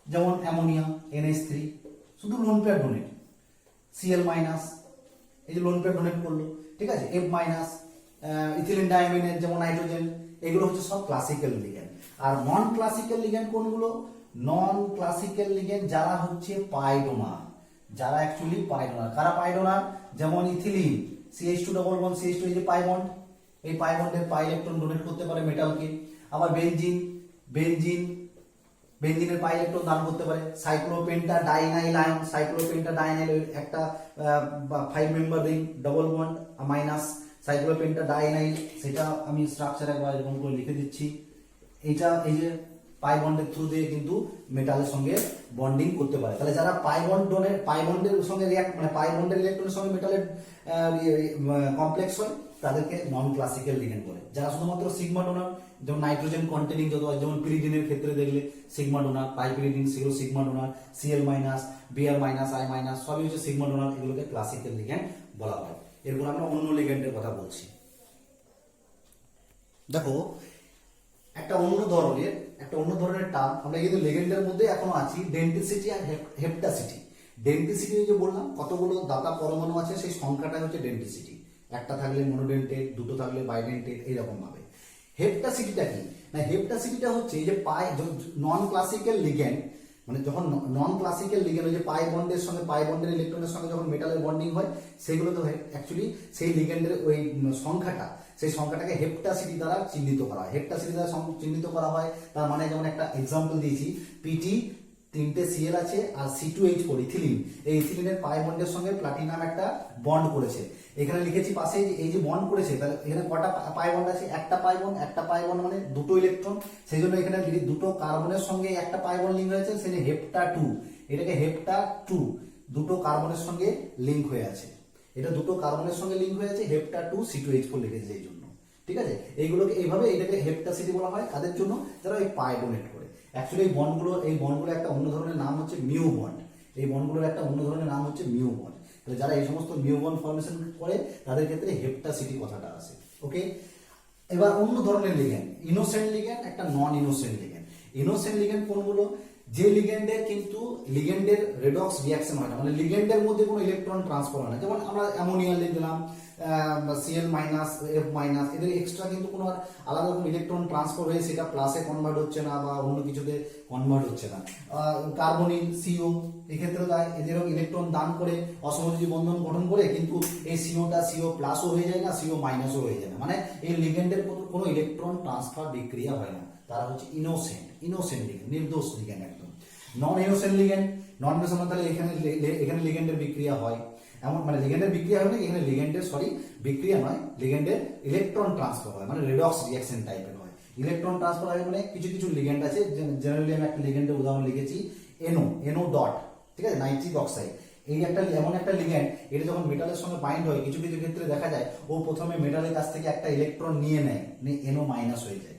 যেমন অ্যামোনিয়া NH3 শুধু লোন পেয়ার ডোনেট, Cl-, এই যে লোন পেয়ার ডোনেট করলো, ঠিক আছে। F-, ইথিলিন ডায়ামিনের যেমন নাইট্রোজেন, এগুলো হচ্ছে সব ক্লাসিক্যাল লিগ্যান্ড। আর নন ক্লাসিক্যাল লিগ্যান্ড কোনগুলো, যারা হচ্ছে পাই ডোনার, যারা অ্যাকচুয়ালি পাই ডোনার। কারা পাই ডোনার, যেমন ইথিলিন CH2 CH2, এই যে পাই বন্ড, এই পাই বন্ডের পাই ইলেকট্রন ডোনেট করতে পারে মেটালকে। আবার বেনজিনের পাই ইলেকট্রন দান করতে পারে। সাইক্লোপেন্টাডাইনাইল আয়ন, একটা 5 member ring, double bond minus cyclopentadienyl, সেটা আমি স্ট্রাকচার একবার এরকম করে লিখে দিচ্ছি। এইটা এই যে পাই বন্ডের থ্রু দিয়ে কিন্তু মেটালের সঙ্গে বন্ডিং করতে পারে। তাহলে যারা পাই বন্ডের সঙ্গে রিয়াক্ট মানে পাই বন্ডের ইলেকট্রনের সঙ্গে মেটালের কমপ্লেক্স হয় তাদেরকে নন ক্লাসিক্যাল লিগেন্ড বলে। যারা শুধুমাত্র সিগমা ডোনার, যেমন নাইট্রোজেন কন্টেনিং যত, যেমন পিরিডিনের ক্ষেত্রে দেখলে সিগমা ডোনার, পাইপিরিডিন সেগুলো sigma donor, CL minus, BR minus, I minus সবই হচ্ছে সিগমা ডোনার, এগুলোকে ক্লাসিক্যাল লিগেন্ড বলা হয়। এরপর আমরা অন্য লিগেন্ডের কথা বলছি। দেখো একটা অন্য ধরনের টার্ম আমরা কিন্তু লিগেন্ডের মধ্যে এখনো আছি, ডেন্টিসিটি আর হেপ্টাসিটি। ডেন্টিসিটি যে বললাম কতগুলো দাতা পরমাণু আছে সেই সংখ্যাটা হচ্ছে ডেন্টিসিটি, একটা থাকলে মনোডেন্টেড, দুটো থাকলে বাইডেন্টেড, এইরকম ভাবে। হেপ্টাসিটিটা কি না, হেপ্টাসিটিটা হচ্ছে এই যে পাই নন ক্লাসিক্যাল লিগ্যান্ড, মানে যখন নন ক্লাসিক্যাল লিগ্যান্ড ওই যে পাই বন্ডের সঙ্গে পাই বন্ডের ইলেকট্রনের সঙ্গে যখন মেটালের বন্ডিং হয় সেগুলো তো অ্যাকচুয়ালি সেই লিগ্যান্ডের ওই সংখ্যাটা, সেই সংখ্যাটাকে হেপ্টাসিটি দ্বারা চিহ্নিত করা হয়। হেপ্টাসিটি দ্বারা চিহ্নিত করা হয় তার মানে যেমন একটা এক্সাম্পল দিয়েছি, পিটি 3টে সিএল আছে আর C2H4 ইথিলিন, এই ইথিলিনের পাই বন্ডের সঙ্গে প্লাটিনাম একটা বন্ড করেছে। এখানে লিখেছি পাশে এই যে বন্ড করেছে, তাহলে এখানে কটা পাই বন্ড আছে, একটা পাই বন্ড মানে দুটো ইলেকট্রন, সেই জন্য এখানে দুটো কার্বনের সঙ্গে একটা পাই বন্ড লিঙ্ক হয়েছে, সেই হেপ্টা 2, এটাকে হেপ্টা 2, দুটো কার্বনের সঙ্গে লিঙ্ক হয়ে আছে, এটা দুটো কার্বনের সঙ্গে লিঙ্ক হয়ে আছে, হেপ্টা 2 C2H4 লিখেছে এই জন্য। ঠিক আছে, এইগুলোকে এইভাবে এটাকে হেপ্টাসিটি বলা হয় কাদের জন্য, যারা ওই পাই ডোনেট করে। অ্যাকচুয়ালি এই বন্ডগুলো একটা অন্য ধরনের নাম হচ্ছে মিউ বন্ড, এই বন্ডগুলোর একটা অন্য ধরনের নাম হচ্ছে মিউ বন্ড। তাহলে যারা এই সমস্ত মিউ বন্ড ফর্মেশন করে তাদের ক্ষেত্রে হেপ্টাসিটি কথাটা আসে। ওকে, এবার অন্য ধরনের লিগ্যান্ড, ইনোসেন্ট লিগ্যান্ড, একটা নন ইনোসেন্ট লিগ্যান্ড। ইনোসেন্ট লিগ্যান্ড কোনগুলো, যে লিগ্যান্ডের কিন্তু লিগ্যান্ডের রেডক্স রিঅ্যাকশন হয় না, মানে লিগ্যান্ডের মধ্যে কোনো ইলেকট্রন ট্রান্সফার হয় না, যেমন আমরা অ্যামোনিয়া দিলাম Cl মাইনাস, F মাইনাস, এদের এক্সট্রা কিন্তু কোনো আলাদা কোনো ইলেকট্রন ট্রান্সফার হয়ে সেটা প্লাসে কনভার্ট হচ্ছে না বা অন্য কিছুতে কনভার্ট হচ্ছে না। কার্বনিল CO এক্ষেত্রে তাই এদেরও ইলেকট্রন দান করে অসমযোজী বন্ধন গঠন করে, কিন্তু এই সিওটা CO প্লাসও হয়ে যায় না, CO মাইনাসও হয়ে যায় না, মানে এই লিগ্যান্ডের কোনো ইলেকট্রন ট্রান্সফার বিক্রিয়া হয় না, তারা হচ্ছে ইনোসেন্ট লিগ্যান্ড, নির্দোষ লিগ্যান্ড একদম। নন ইনোসেন্ট লিগ্যান্ড, তাহলে এখানে লিগ্যান্ডের বিক্রিয়া হয়, এমন মানে লিগ্যান্ডের বিক্রিয়া হয় না, এখানে লিগ্যান্ডের বিক্রিয়া নয়, লিগ্যান্ডের ইলেকট্রন ট্রান্সফার হয়, মানে রেডক্স রিঅ্যাকশন টাইপের হয়। ইলেকট্রন ট্রান্সফার হয় মানে কিছু লিগ্যান্ড আছে, জেনারেলি আমি একটা লিগ্যান্ডের উদাহরণ লিখেছি NO ডট, ঠিক আছে, নাইট্রিক অক্সাইড। এই একটা এমন একটা লিগ্যান্ড, এটা যখন মেটালের সঙ্গে বাইন্ড হয় কিছু ক্ষেত্রে দেখা যায় ও প্রথমে মেটালের কাছ থেকে একটা ইলেকট্রন নিয়ে নেয়, NO মাইনাস হয়ে যায়।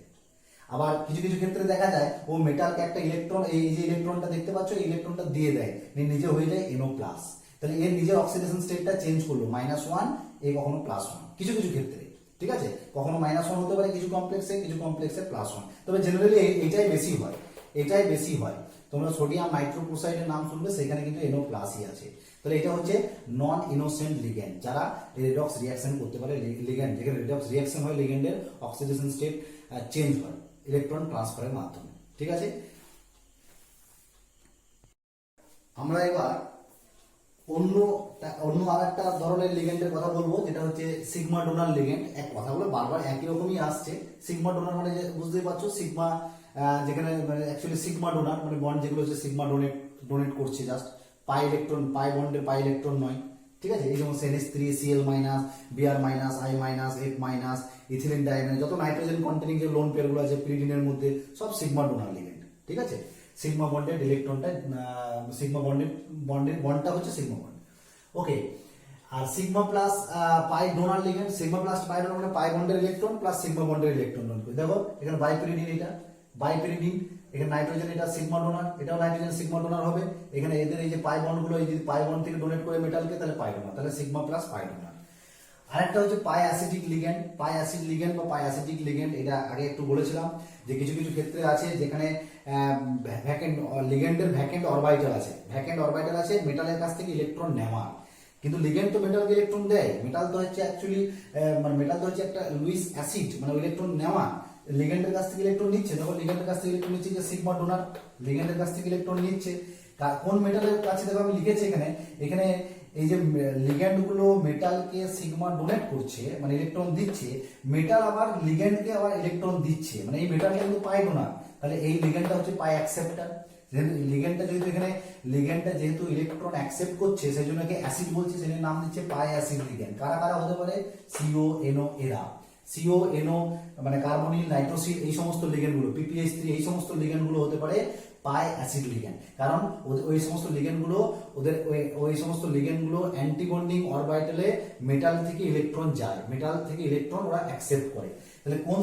আবার কিছু ক্ষেত্রে দেখা যায় ও মেটালকে একটা ইলেকট্রন, এই যে ইলেকট্রনটা দেখতে পাচ্ছ এই ইলেকট্রনটা দিয়ে দেয়, নিজে হয়ে যায় NO প্লাস। তাহলে এর নিজের অক্সিডেশন স্টেটটা চেঞ্জ করলো, -1, এ কখনো +1, কিছু ক্ষেত্রে, ঠিক আছে, কখনো -1 হতে পারে কিছু কমপ্লেক্সে +1। তবে জেনারেলি এটাই বেশি হয়। তোমরা সোডিয়াম নাইট্রোক্লোরাইডের নাম শুনবে, সেখানে কিন্তু NO প্লাসই আছে। তাহলে এটা হচ্ছে নন ইনোসেন্ট লিগ্যান্ড, যারা রেডক্স রিঅ্যাকশন করতে পারে, লিগ্যান্ড যেখানে রেডক্স রিঅ্যাকশন হয়, লিগ্যান্ডের অক্সিডেশন স্টেট চেঞ্জ হয় ইলেকট্রন ট্রান্সফারের মাধ্যমে। ঠিক আছে, আমরা এবার অন্য আরেকটা ধরনের লিগ্যান্ডের কথা বলবো, যেটা হচ্ছে সিগমা ডোনার লিগ্যান্ড। এক কথাগুলো বারবার একই রকমই আসছে। সিগমা ডোনার মানে বুঝতেই পারছো, সিগমা যেখানে মানে অ্যাকচুয়ালি সিগমা ডোনার মানে বন্ড যেগুলো হচ্ছে সিগমা ডোনেট করছে, জাস্ট পাই বন্ডের পাই ইলেকট্রন নয়। ঠিক আছে, এই যেমন NH3, Cl minus, Br minus, I minus, F minus, ethylene diamine, যত নাইট্রোজেন কন্টেনিং যে লোন পেয়ারগুলো আছে পিরিডিনের মধ্যে, সব সিগমা ডোনার লিগ্যান্ড। ঠিক আছে, সিগমা বন্ডের ইলেকট্রনটা বন্ডটা হচ্ছে সিগমা বন্ড। ওকে, আর sigma plus pi donor ligand, sigma plus pi donor মানে পাই বন্ডের ইলেকট্রন প্লাস সিগমা বন্ডের ইলেকট্রন। দেখো এখানে বাইপিরিডিন, এটা বাইপিরিডিন, এখানে নাইট্রোজেন, এটা সিগমা ডোনার, এটাও নাইট্রোজেন সিগমা ডোনার হবে। এখানে এদের এই যে পাই বন্ডগুলো, এই যে পাই বন্ড থেকে ডোনেট করে মেটালকে, তাহলে পাই ডোনার, তাহলে সিগমা প্লাস পাই ডোনার। আরেকটা হচ্ছে পাই অ্যাসিডিক লিগ্যান্ড, পাই অ্যাসিড লিগ্যান্ড বা পাই অ্যাসিডিক লিগ্যান্ড। এটা আগে একটু বলেছিলাম যে কিছু ক্ষেত্রে আছে যেখানে লিগ্যান্ডের ভ্যাকেন্ট অরবিটাল আছে, মেটালের কাছ থেকে ইলেকট্রন নেওয়া, কিন্তু লিগ্যান্ড তো মেটালকে ইলেকট্রন দেয়। মেটাল তো হচ্ছে অ্যাকচুয়ালি মেটাল তো হচ্ছে একটা লুইস অ্যাসিড, মানে ইলেকট্রন নেওয়া, লিগ্যান্ডের কাছ থেকে ইলেকট্রন নিচ্ছে। যখন লিগ্যান্ডের কাছ থেকে ইলেকট্রন নিচ্ছে, যে সিগমা ডোনার লিগ্যান্ডের কাছ থেকে ইলেকট্রন নিচ্ছে। কোন মেটালের কাছে দেখো আমি লিখেছি এখানে এই যে লিগ্যান্ড গুলো মেটালকে সিগমা ডোনেট করছে, মানে ইলেকট্রন দিচ্ছে, মেটাল আবার লিগ্যান্ডকে আবার ইলেকট্রন দিচ্ছে, মানে এই মেটালটা কিন্তু পাই ডোনার, তাহলে এই লিগ্যান্ডটা হচ্ছে পাই অ্যাকসেপ্টার। লিগ্যান্ডটা যেহেতু ইলেকট্রন অ্যাকসেপ্ট করছে, সেই জন্য অ্যাসিড বলছে, সেই নাম দিচ্ছে পাই অ্যাসিড লিগ্যান্ড। কারা হতে পারে? CO NO এরা, সিও এনও মানে কার্বনিল নাইট্রোসিল এই সমস্ত লিগ্যান্ডগুলো, PPH3 এই সমস্ত লিগ্যান্ডগুলো হতে পারে পাই অ্যাসিড লিগ্যান্ড। কারণ ওই সমস্ত লিগ্যান্ডগুলো ওই সমস্ত লিগ্যান্ডগুলো অ্যান্টি বন্ডিং অরবিটালে মেটাল থেকে ইলেকট্রন যায়, মেটাল থেকে ইলেকট্রন ওরা অ্যাকসেপ্ট করে। তাহলে কোন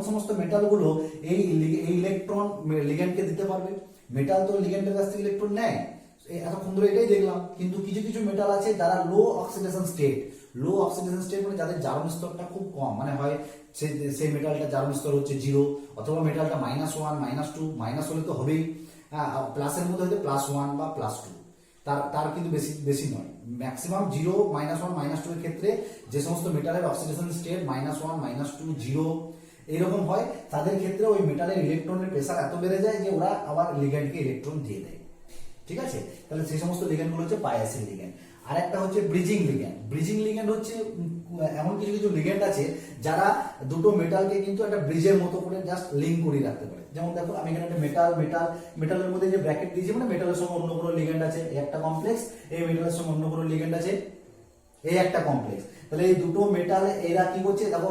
সমস্ত মেটালগুলো এই ইলেকট্রন লিগ্যান্ডকে দিতে পারবে? মেটাল তো লিগ্যান্ডের কাছ থেকে ইলেকট্রন নেয়, এতক্ষণ ধরে এটাই দেখলাম। কিন্তু কিছু কিছু মেটাল আছে যারা লো অক্সিডেশন স্টেট, লো অক্সিডেশন স্টেট মানে যাদের জারণ স্তরটা খুব কম, মানে হয় সেই মেটালটা জারণ স্তর হচ্ছে 0, অথবা মেটালটা -1 -2, মাইনাস হলে তো হবেই, প্লাসের মধ্যে হয়তো +1 বা +2, তার কিন্তু বেশি নয়। ম্যাক্সিমাম 0, -1 -2 এর ক্ষেত্রে যে সমস্ত মেটালের অক্সিডেশন স্টেট -1 -2 0 এরকম হয়, তাদের ক্ষেত্রে ওই মেটালের ইলেকট্রনের প্রেসার এত বেড়ে যায় যে ওরা আবার লিগ্যান্ডকে ইলেকট্রন দিয়ে দেয়। ঠিক আছে, তাহলে সেই সমস্ত লিগ্যান্ডগুলো হচ্ছে পাই অ্যাসিড লিগ্যান্ড। আর একটা হচ্ছে ব্রিজিং লিগ্যান্ড। ব্রিজিং লিগ্যান্ড হচ্ছে এমন কিছু কিছু লিগ্যান্ড আছে যারা দুটো মেটালকে কিন্তু একটা ব্রিজের মতো করে জাস্ট লিঙ্ক করে রাখতে পারে। যেমন দেখো আমি এখানে একটা মেটালের মধ্যে যে ব্র্যাকেট দিয়েছি, মানে মেটালের সঙ্গে অন্য কোনো লিগ্যান্ড আছে, এই একটা কমপ্লেক্স, এই মেটালের সঙ্গে অন্য কোনো লিগ্যান্ড আছে, এই একটা কমপ্লেক্স। তাহলে এই দুটো মেটাল এরা কি করছে দেখো,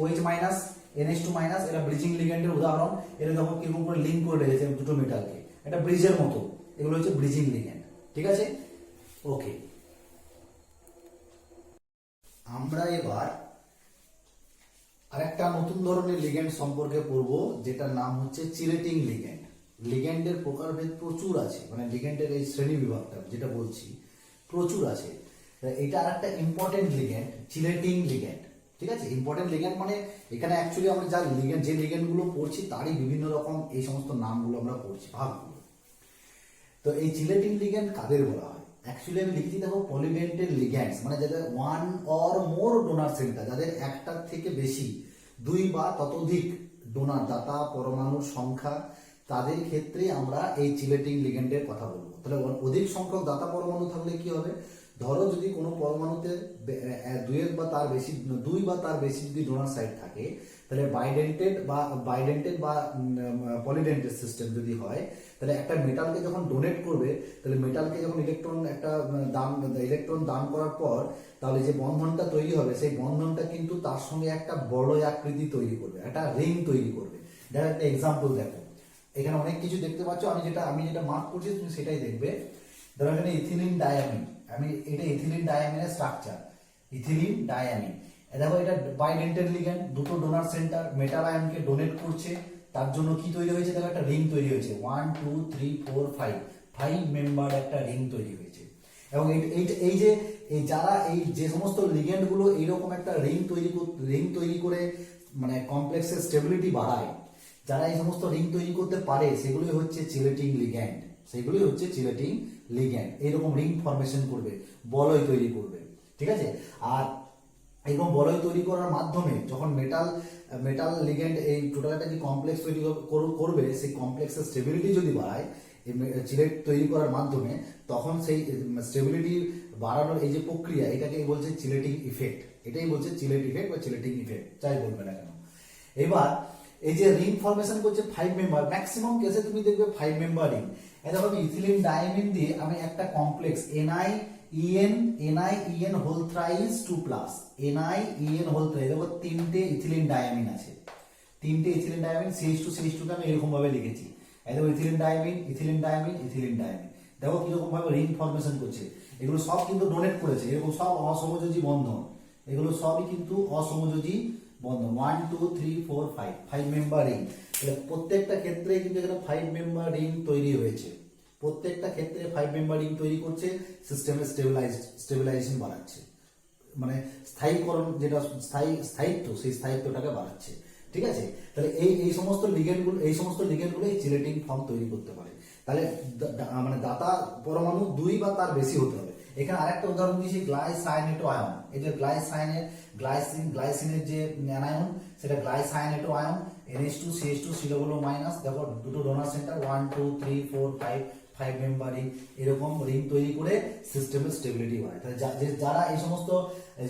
OH মাইনাস NH2 মাইনাস, এরা ব্রিজিং লিগ্যান্ডের উদাহরণ। এরা দেখো কিরকম করে লিঙ্ক করে রেখেছে দুটো মেটালকে, একটা ব্রিজের মতো, এগুলো হচ্ছে ব্রিজিং লিগ্যান্ড। ঠিক আছে, ওকে। আমরা এবার আরেকটা নতুন ধরনের লিগ্যান্ড সম্পর্কে পড়বো, যেটার নাম হচ্ছে চিলেটিং লিগ্যান্ড। লিগ্যান্ডের প্রকারভেদ প্রচুর আছে, মানে লিগ্যান্ডের এই শ্রেণী বিভাগটা যেটা বলছি প্রচুর আছে। এটা আরেকটা ইম্পর্টেন্ট লিগ্যান্ড, চিলেটিং লিগ্যান্ড। ঠিক আছে, ইম্পর্টেন্ট লিগ্যান্ড মানে এখানে অ্যাকচুয়ালি আমরা যে লিগ্যান্ডগুলো পড়ছি তারই বিভিন্ন রকম এই সমস্ত নামগুলো আমরা পড়ছি, ভাগগুলো। তো এই চিলেটিং লিগ্যান্ড কাদের বলা হয়? অ্যাকচুয়ালি আমি লিখছি দেখো, পলিডেন্টেড লিগ্যান্ডস, মানে যাদের one or more donor centre, যাদের একটার থেকে বেশি, 2 বা ততোধিক ডোনার দাতা পরমাণুর সংখ্যা, তাদের ক্ষেত্রে আমরা এই চিলেটিং লিগ্যান্ডের কথা বলবো। তাহলে অধিক সংখ্যক দাতা পরমাণু থাকলে কি হবে? ধরো যদি কোনো পরমাণুতে 2 বা তার বেশি যদি ডোনার সাইট থাকে, তাহলে বাইডেন্টেড বা পলিডেন্টেড সিস্টেম যদি হয়, তাহলে একটা মেটালকে যখন ডোনেট করবে, তাহলে মেটালকে যখন ইলেকট্রন দান করার পর, তাহলে যে বন্ধনটা তৈরি হবে, সেই বন্ধনটা কিন্তু তার সঙ্গে একটা বড় আকৃতি তৈরি করবে, একটা রিং তৈরি করবে। দেখো একটা এক্সাম্পল দেখো, এখানে অনেক কিছু দেখতে পাচ্ছ, আমি যেটা মার্ক করছি তুমি সেটাই দেখবে। ধরো এখানে ইথিলিন ডায়ামিন, এটা ইথিলিন ডায়ামিনের স্ট্রাকচার, ইথিলিন ডায়ামিন। দেখো এটা বাইডেন্টেড লিগ্যান্ড, দুটো ডোনার সেন্টার মেটাল আয়নকে ডোনেট করছে, তার জন্য কি তৈরি হয়েছে দেখো, একটা রিং তৈরি হয়েছে, 1 2 3 4 5 মেম্বার একটা রিং তৈরি হয়েছে। এবং এই যে সমস্ত লিগ্যান্ড গুলো এইরকম একটা রিং তৈরি করে মানে কমপ্লেক্সের স্টেবিলিটি বাড়ায়, যারা এই সমস্ত রিং তৈরি করতে পারে, সেগুলোই হচ্ছে চিলেটিং লিগ্যান্ড। এইরকম রিং ফরমেশন করবে, বলয় তৈরি করবে। ঠিক আছে, আর এরকম বলয় তৈরি করার মাধ্যমে যখন মেটাল লিগ্যান্ড এই টোটাল একটা যে কমপ্লেক্স তৈরি করবে, সেই কমপ্লেক্সের স্টেবিলিটি যদি বাড়ায় চিলেট তৈরি করার মাধ্যমে, তখন সেই স্টেবিলিটি বাড়ানোর এই যে প্রক্রিয়া, এটাকে বলছে চিলেটিং ইফেক্ট। এটাই বলছে চিলেট ইফেক্ট বা চিলেটিং ইফেক্ট, যাই বলবে না কেন। এবার এই যে রিং ফরমেশন করছে 5 মেম্বার, ম্যাক্সিমাম কেসে তুমি দেখবে 5 মেম্বার রিং। দেখো আমি ইথিলিন ডায়ামিন দিয়ে আমি একটা complex NiEn whole thrice 2+, NiEn whole thrice, দেখো 3টে ইথিলিন ডায়ামিন আছে, 3টে ইথিলিন ডায়ামিন, CH2 কে আমি এরকম ভাবে লিখেছি। এই দেখো ইথিলিন ডায়ামিন, দেখো কিরকম ভাবে রিং ফরমেশন করছে। এগুলো সব কিন্তু ডোনেট করেছে, এরকম সব অসমযোজী বন্ধন, এগুলো সবই কিন্তু অসমযোজী বন্ধন। 1 2 3 4 5 মেম্বার রিং। প্রত্যেকটা ক্ষেত্রে কিন্তু এখানে 5 মেম্বার রিং তৈরি হয়েছে, প্রত্যেকটা ক্ষেত্রে 5 মেম্বার রিং তৈরি করছে, সিস্টেমের স্টেবিলাইজেশন বাড়াচ্ছে, মানে স্থায়ীকরণ, যেটা স্থায়িত্ব, সেই স্থায়িত্বটাকে বাড়াচ্ছে। ঠিক আছে, তাহলে এই সমস্ত লিগ্যান্ডগুলো এই চিলেটিং ফর্ম তৈরি করতে পারে। তাহলে মানে দাতা পরমাণু 2 বা তার বেশি হতে হবে। এখানে আরেকটা উদাহরণ দিয়েছি, গ্লাইসাইনেটো আয়ন। এই যে গ্লাইসিনের যে অ্যানায়ন, সেটা গ্লাইসাইনেটো আয়ন, NH2 CH2 শিরোগুলো মাইনাস, দেখো দুটো ডোনার সেন্টার 1 2 3 4 5 মেম্বার রিং, এরকম রিং তৈরি করে সিস্টেমের স্টেবিলিটি বাড়ায়। তাহলে যারা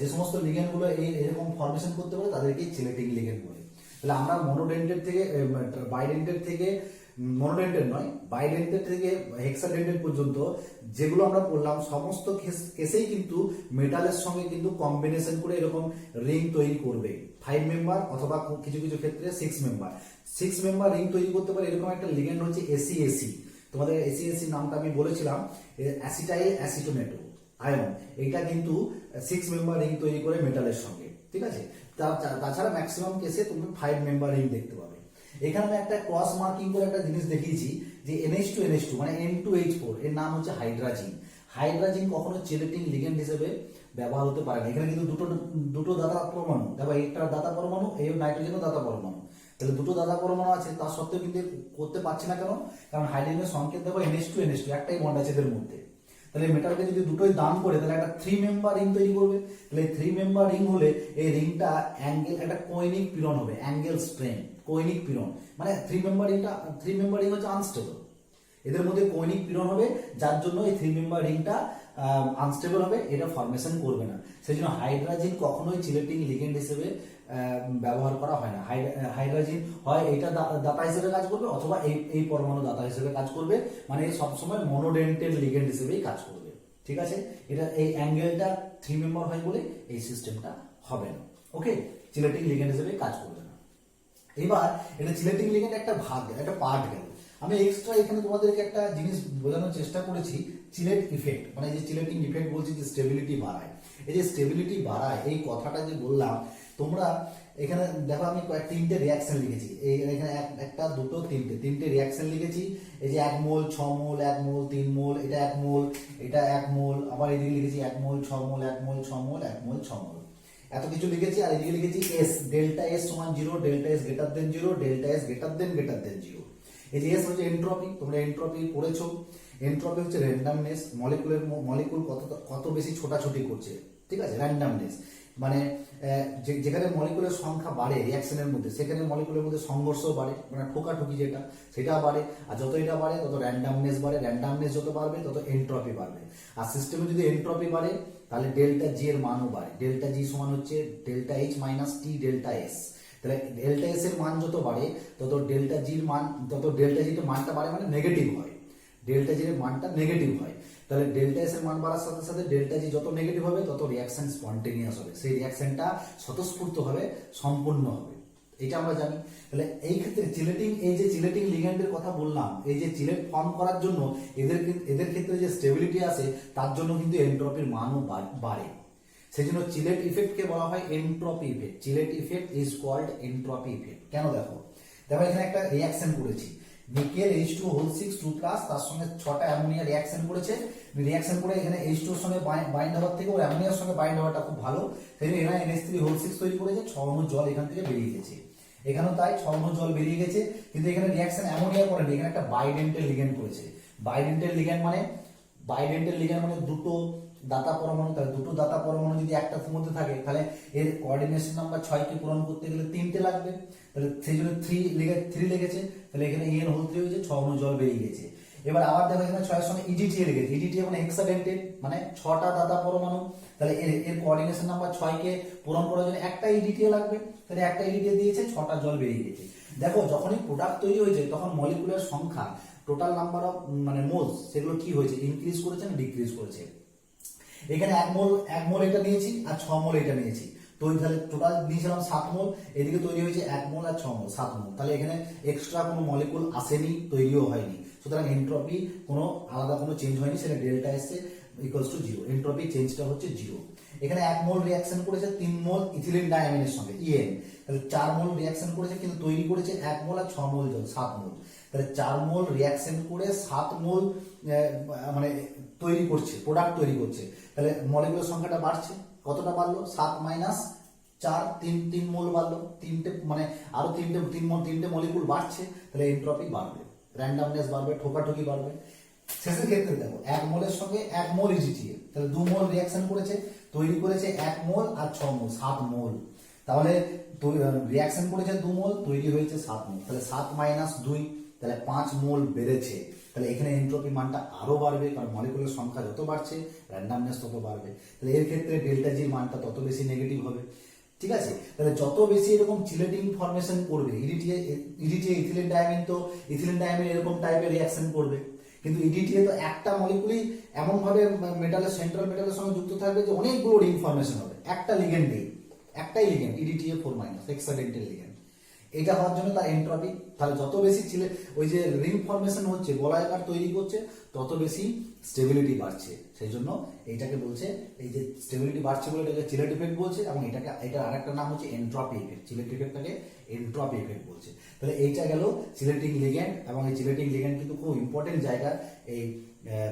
যে সমস্ত লিগ্যান্ড গুলো এরকম ফরমেশন করতে পারে, তাদেরকে চিলেটিং লিগ্যান্ড বলে। তাহলে আমরা মনোডেন্টেড থেকে বাইডেন্টেড থেকে মনোডেন্টেড নয়, বাইডেন্টেড থেকে হেক্সাডেন্টেড পর্যন্ত যেগুলো আমরা পড়লাম সমস্ত কেসেই কিন্তু মেটালের সঙ্গে কিন্তু কম্বিনেশন করে এরকম রিং তৈরি করবে 5 মেম্বার অথবা কিছু কিছু ক্ষেত্রে 6 মেম্বার রিং তৈরি করতে পারে। এরকম একটা লিগ্যান্ড হচ্ছে এসিএসি, তোমাদের এসিএসি নামটা আমি বলেছিলাম, অ্যাসিটাইল অ্যাসিটোনেটো আয়ন, এইটা কিন্তু 6 মেম্বার রিং তৈরি করে মেটালের সঙ্গে, ঠিক আছে। তাছাড়া ম্যাক্সিমাম কেসে তুমি 5 মেম্বার রিং দেখতে পাবে। এখানে আমি একটা ক্রস মার্কিং করে একটা জিনিস দেখিয়েছি যে NH2 মানে N2H4 এর নাম হচ্ছে হাইড্রাজিন। হাইড্রাজিন কখনো চেলেটিং লিগ্যান্ড হিসেবে ব্যবহার হতে পারে না। এখানে কিন্তু দুটো দাতা পরমাণু, দেখো এইটার দাতা পরমাণু, এই নাইট্রোজেনও দাতা পরমাণু, তাহলে দুটো দাতা পরমাণু আছে, তার সত্ত্বেও কিন্তু করতে পারছে না কেন? কারণ হাইড্রোজেনের সংকেত দেখো NH2 একটাই বন্ড আছে এদের মধ্যে। তাহলে মেটালকে যদি দুটোই দান করে তাহলে একটা 3 মেম্বার রিং তৈরি করবে। তাহলে 3 মেম্বার রিং হলে এই রিংটা অ্যাঙ্গেল একটা কোইনিক পিরন হবে, অ্যাঙ্গেল স্ট্রেন কোইনিক পিরন, মানে 3 মেম্বার রিং হচ্ছে আনস্টেবল, এদের মধ্যে কোইনিক পিরন হবে, যার জন্য এই 3 মেম্বার রিংটা আনস্টেবল হবে, এটা ফরমেশন করবে না। সেই জন্য হাইড্রাজিন কখনোই চিলেটিং লিগ্যান্ড হিসেবে ব্যবহার করা হয় না। হাইড্রাজিন হয় এইটা দাতা হিসেবে কাজ করবে অথবা এই পরমাণু দাতা হিসেবে কাজ করবে, মানে সবসময় মনোডেন্টেড লিগ্যান্ড হিসেবেই কাজ করবে, ঠিক আছে। এটা এই অ্যাঙ্গেলটা 3 মেম্বার হয় বলে এই সিস্টেমটা হবে না, ওকে, চিলেটিং লিগ্যান্ড হিসেবে কাজ করবে না। এবার এটা চিলেটিং লিগ্যান্ড একটা একটা পার্ট গেল। আমি এক্সট্রা এখানে তোমাদেরকে একটা জিনিস বোঝানোর চেষ্টা করেছি, চিলেট ইফেক্ট, মানে যে চিলেটিং ইফেক্ট বলছি যে স্টেবিলিটি বাড়ায়, এই যে স্টেবিলিটি বাড়ায় এই কথাটা যে বললাম, তোমরা এখানে দেখো আমি তিনটে রিয়াকশন লিখেছি, এখানে একটা দুটো তিনটে রিয়াকশন লিখেছি। এই যে 1 মোল 6 মোল 1 মোল 3 মোল, এটা 1 মোল, এটা 1 মোল, আবার এদিকে লিখেছি 1 মোল 6 মোল 1 মোল 6 মোল 1 মোল 6 মোল, এত কিছু লিখেছি। আর এদিকে লিখেছি এস, ডেল্টা এস সমান 0, delta S greater than 0, delta S greater than 0। এই যে এস হচ্ছে এন্ট্রপি, তোমরা এন্ট্রপি পড়েছো। এন্ট্রপি হচ্ছে র্যান্ডমনেস, মলিকুল কত বেশি ছোটাছুটি করছে, ঠিক আছে, র্যান্ডমনেস মানে যেখানে মলিকুলের সংখ্যা বাড়ে রিয়াকশনের মধ্যে, সেখানে মলিকুলের মধ্যে সংঘর্ষ বাড়ে, মানে ঠোকাঠুকি যেটা সেটা বাড়ে। আর যত এটা বাড়ে তত র্যান্ডমনেস বাড়ে, র্যান্ডমনেস যত বাড়বে তত এন্ট্রপি বাড়বে। আর সিস্টেমে যদি এন্ট্রপি বাড়ে তাহলে ডেল্টা জি এর মানও বাড়ে। ডেল্টা জি সমান হচ্ছে ডেল্টা এইচ মাইনাস টি ডেল্টা এস। তাহলে ডেল্টা এস এর মান যত বাড়ে তত ডেল্টা জির মানটা বাড়ে, মানে নেগেটিভ হয়, ডেল্টা জি এর মানটা নেগেটিভ হয়। তাহলে ডেল্টা এস এর মান বাড়ার সাথে সাথে ডেল্টা জি যত নেগেটিভ হবে তত রিয়াকশন স্পন্টেনিয়াস হবে, সেই রিয়াকশনটা স্বতঃস্ফূর্তভাবে সম্পূর্ণ হবে, এটা আমরা জানি। তাহলে এই ক্ষেত্রে চিলেটিং লিগ্যান্ডের কথা বললাম, এই যে চিলেট ফর্ম করার জন্য এদের ক্ষেত্রে যে স্টেবিলিটি আসে তার জন্য কিন্তু এন্ট্রপির মানও বাড়ে। সেই জন্য চিলেট ইফেক্টকে বলা হয় entropy effect. Chelate effect is called entropy effect. কেন? দেখো এখানে একটা রিয়াকশন করেছি, নিকেল H2O6 2+, তার সঙ্গে 6টা অ্যামোনিয়া রিয়াকশন করেছে। রিয়াকশন করে এখানে H2 এর সঙ্গে বাইন্ড হওয়ার থেকে ওর অ্যামোনিয়ার সঙ্গে বাইন্ড হওয়াটা খুব ভালো, সেই জন্য এখানে NH3O6 তৈরি করেছে, 6 অণু জল এখান থেকে বেরিয়ে গেছে। এখানেও তাই 6 অণু জল বেরিয়ে গেছে, কিন্তু এখানে রিয়াকশন অ্যামোনিয়া করেনি, এখানে একটা বাইডেন্টাল লিগ্যান্ড করেছে। বাইডেন্টাল লিগ্যান্ড মানে দুটো দাতা পরমাণু, তাহলে দুটো দাতা পরমাণু যদি একটার মধ্যে থাকে তাহলে এর কোঅর্ডিনেশন নাম্বার 6 কে পূরণ করতে গেলে 3টে লাগবে, তাহলে সেই জন্য 3 লেগেছে, তাহলে এখানে EN হোল 3 হয়েছে, 6 অণু জল বেরিয়ে গেছে। এবার আবার দেখো এখানে 6 এর সঙ্গে EDTA লেগেছে, EDTA মানে হেক্সাডেন্টেড, মানে 6টা দাতা পরমাণু, তাহলে এর কোঅর্ডিনেশন নাম্বার 6 কে পূরণ করার জন্য একটা EDTA লাগবে, তাহলে একটা EDTA দিয়েছে, 6টা জল বেরিয়ে গেছে। দেখো যখনই প্রোডাক্ট তৈরি হয়েছে তখন মলিকুলার সংখ্যা, টোটাল নাম্বার অফ মানে মোলস, সেগুলো কি হয়েছে, ইনক্রিজ করেছে না ডিক্রিজ করেছে। এখানে 1 মোল এটা নিয়েছি আর 6 মোল এটা নিয়েছি, তো তাহলে টোটাল নিয়েছিলাম 7 মোল, এদিকে তৈরি হয়েছে 1 মোল আর 6 মোল 7 মোল, তাহলে এখানে এক্সট্রা কোনো মলিকুল আসেনি, তৈরিও হয়নি, সুতরাং এন্ট্রপি কোনো আলাদা কোনো চেঞ্জ হয়নি, সেটা ডেল্টা এসে ইকুয়ালস টু 0, এন্ট্রপি চেঞ্জটা হচ্ছে 0। এখানে 1 মোল রিয়াকশন করেছে 3 মোল ইথিলিন ডায়ামিনের সঙ্গে EN, তাহলে 4 মোল রিয়াকশন করেছে কিন্তু তৈরি করেছে 1 মোল আর 6 মোল জল 7 মোল, তাহলে 4 মোল রিয়াকশন করে 7 মোল মানে তৈরি করছে, প্রোডাক্ট তৈরি করছে। তাহলে মলিকুলার সংখ্যাটা বাড়ছে, কতটা বাড়লো, 7 মাইনাস 4 3 মোল বাড়লো, তিনটে মানে আরো তিনটে মলিকুল বাড়ছে, তাহলে এন্ট্রপি বাড়বে, র্যান্ডমনেস বাড়বে, ঠোকাঠুকি বাড়বে। শেষের ক্ষেত্রে দেখো 1 মোলের সঙ্গে 1 মোল EDTA, তাহলে 2 মোল রিয়াকশন করেছে, তৈরি করেছে 1 মোল আর 6 মোল 7 মোল, তাহলে রিয়াকশন করেছে 2 মোল, তৈরি হয়েছে 7 মোল, তাহলে 7 মাইনাস 2 তাহলে 5 মোল বেড়েছে। তাহলে এখানে এন্ট্রপি মানটা আরো বাড়বে, কারণ মলিকুলের সংখ্যা যত বাড়ছে র্যান্ডমনেস তত বাড়বে, তাহলে এর ক্ষেত্রে ডেল্টা জি মানটা তত বেশি নেগেটিভ হবে। ঠিক আছে? তাহলে যত বেশি এরকম চিলেটিং ফরমেশন করবে, ইডিটিএ ইথিলিন ডায়ামিন, তো ইথিলিন ডায়ামিন এরকম টাইপের রিঅ্যাকশন করবে, কিন্তু ইডিটিএ তো একটা মলিকুলই এমন ভাবে মেটালের সেন্ট্রাল মেটালের সঙ্গে যুক্ত থাকবে যে অনেকগুলো রিং ফরমেশন হবে একটা লিগেন্ডেই, একটাই লিগেন্ড ইডিটিএ 4- হেক্সাডেন্টাল লিগেন্ড। এটা হওয়ার জন্য তার এন্ট্রপি, তাহলে যত বেশি ওই যে রিং ফরমেশন হচ্ছে, বলয়াকার তৈরি করছে, তত বেশি স্টেবিলিটি বাড়ছে। সেই জন্য এইটাকে বলছে, এই যে স্টেবিলিটি বাড়ছে বলে এটাকে চিলেট ইফেক্ট বলছে, এবং এটা আরেকটা নাম হচ্ছে এন্ট্রপি ইফেক্ট। চিলেট ইফেক্টটাকে এন্ট্রপি ইফেক্ট বলছে। তাহলে এইটা গেল চিলেটিং লিগ্যান্ড, এবং এই চিলেটিং লিগ্যান্ড কিন্তু খুব ইম্পর্টেন্ট জায়গা এই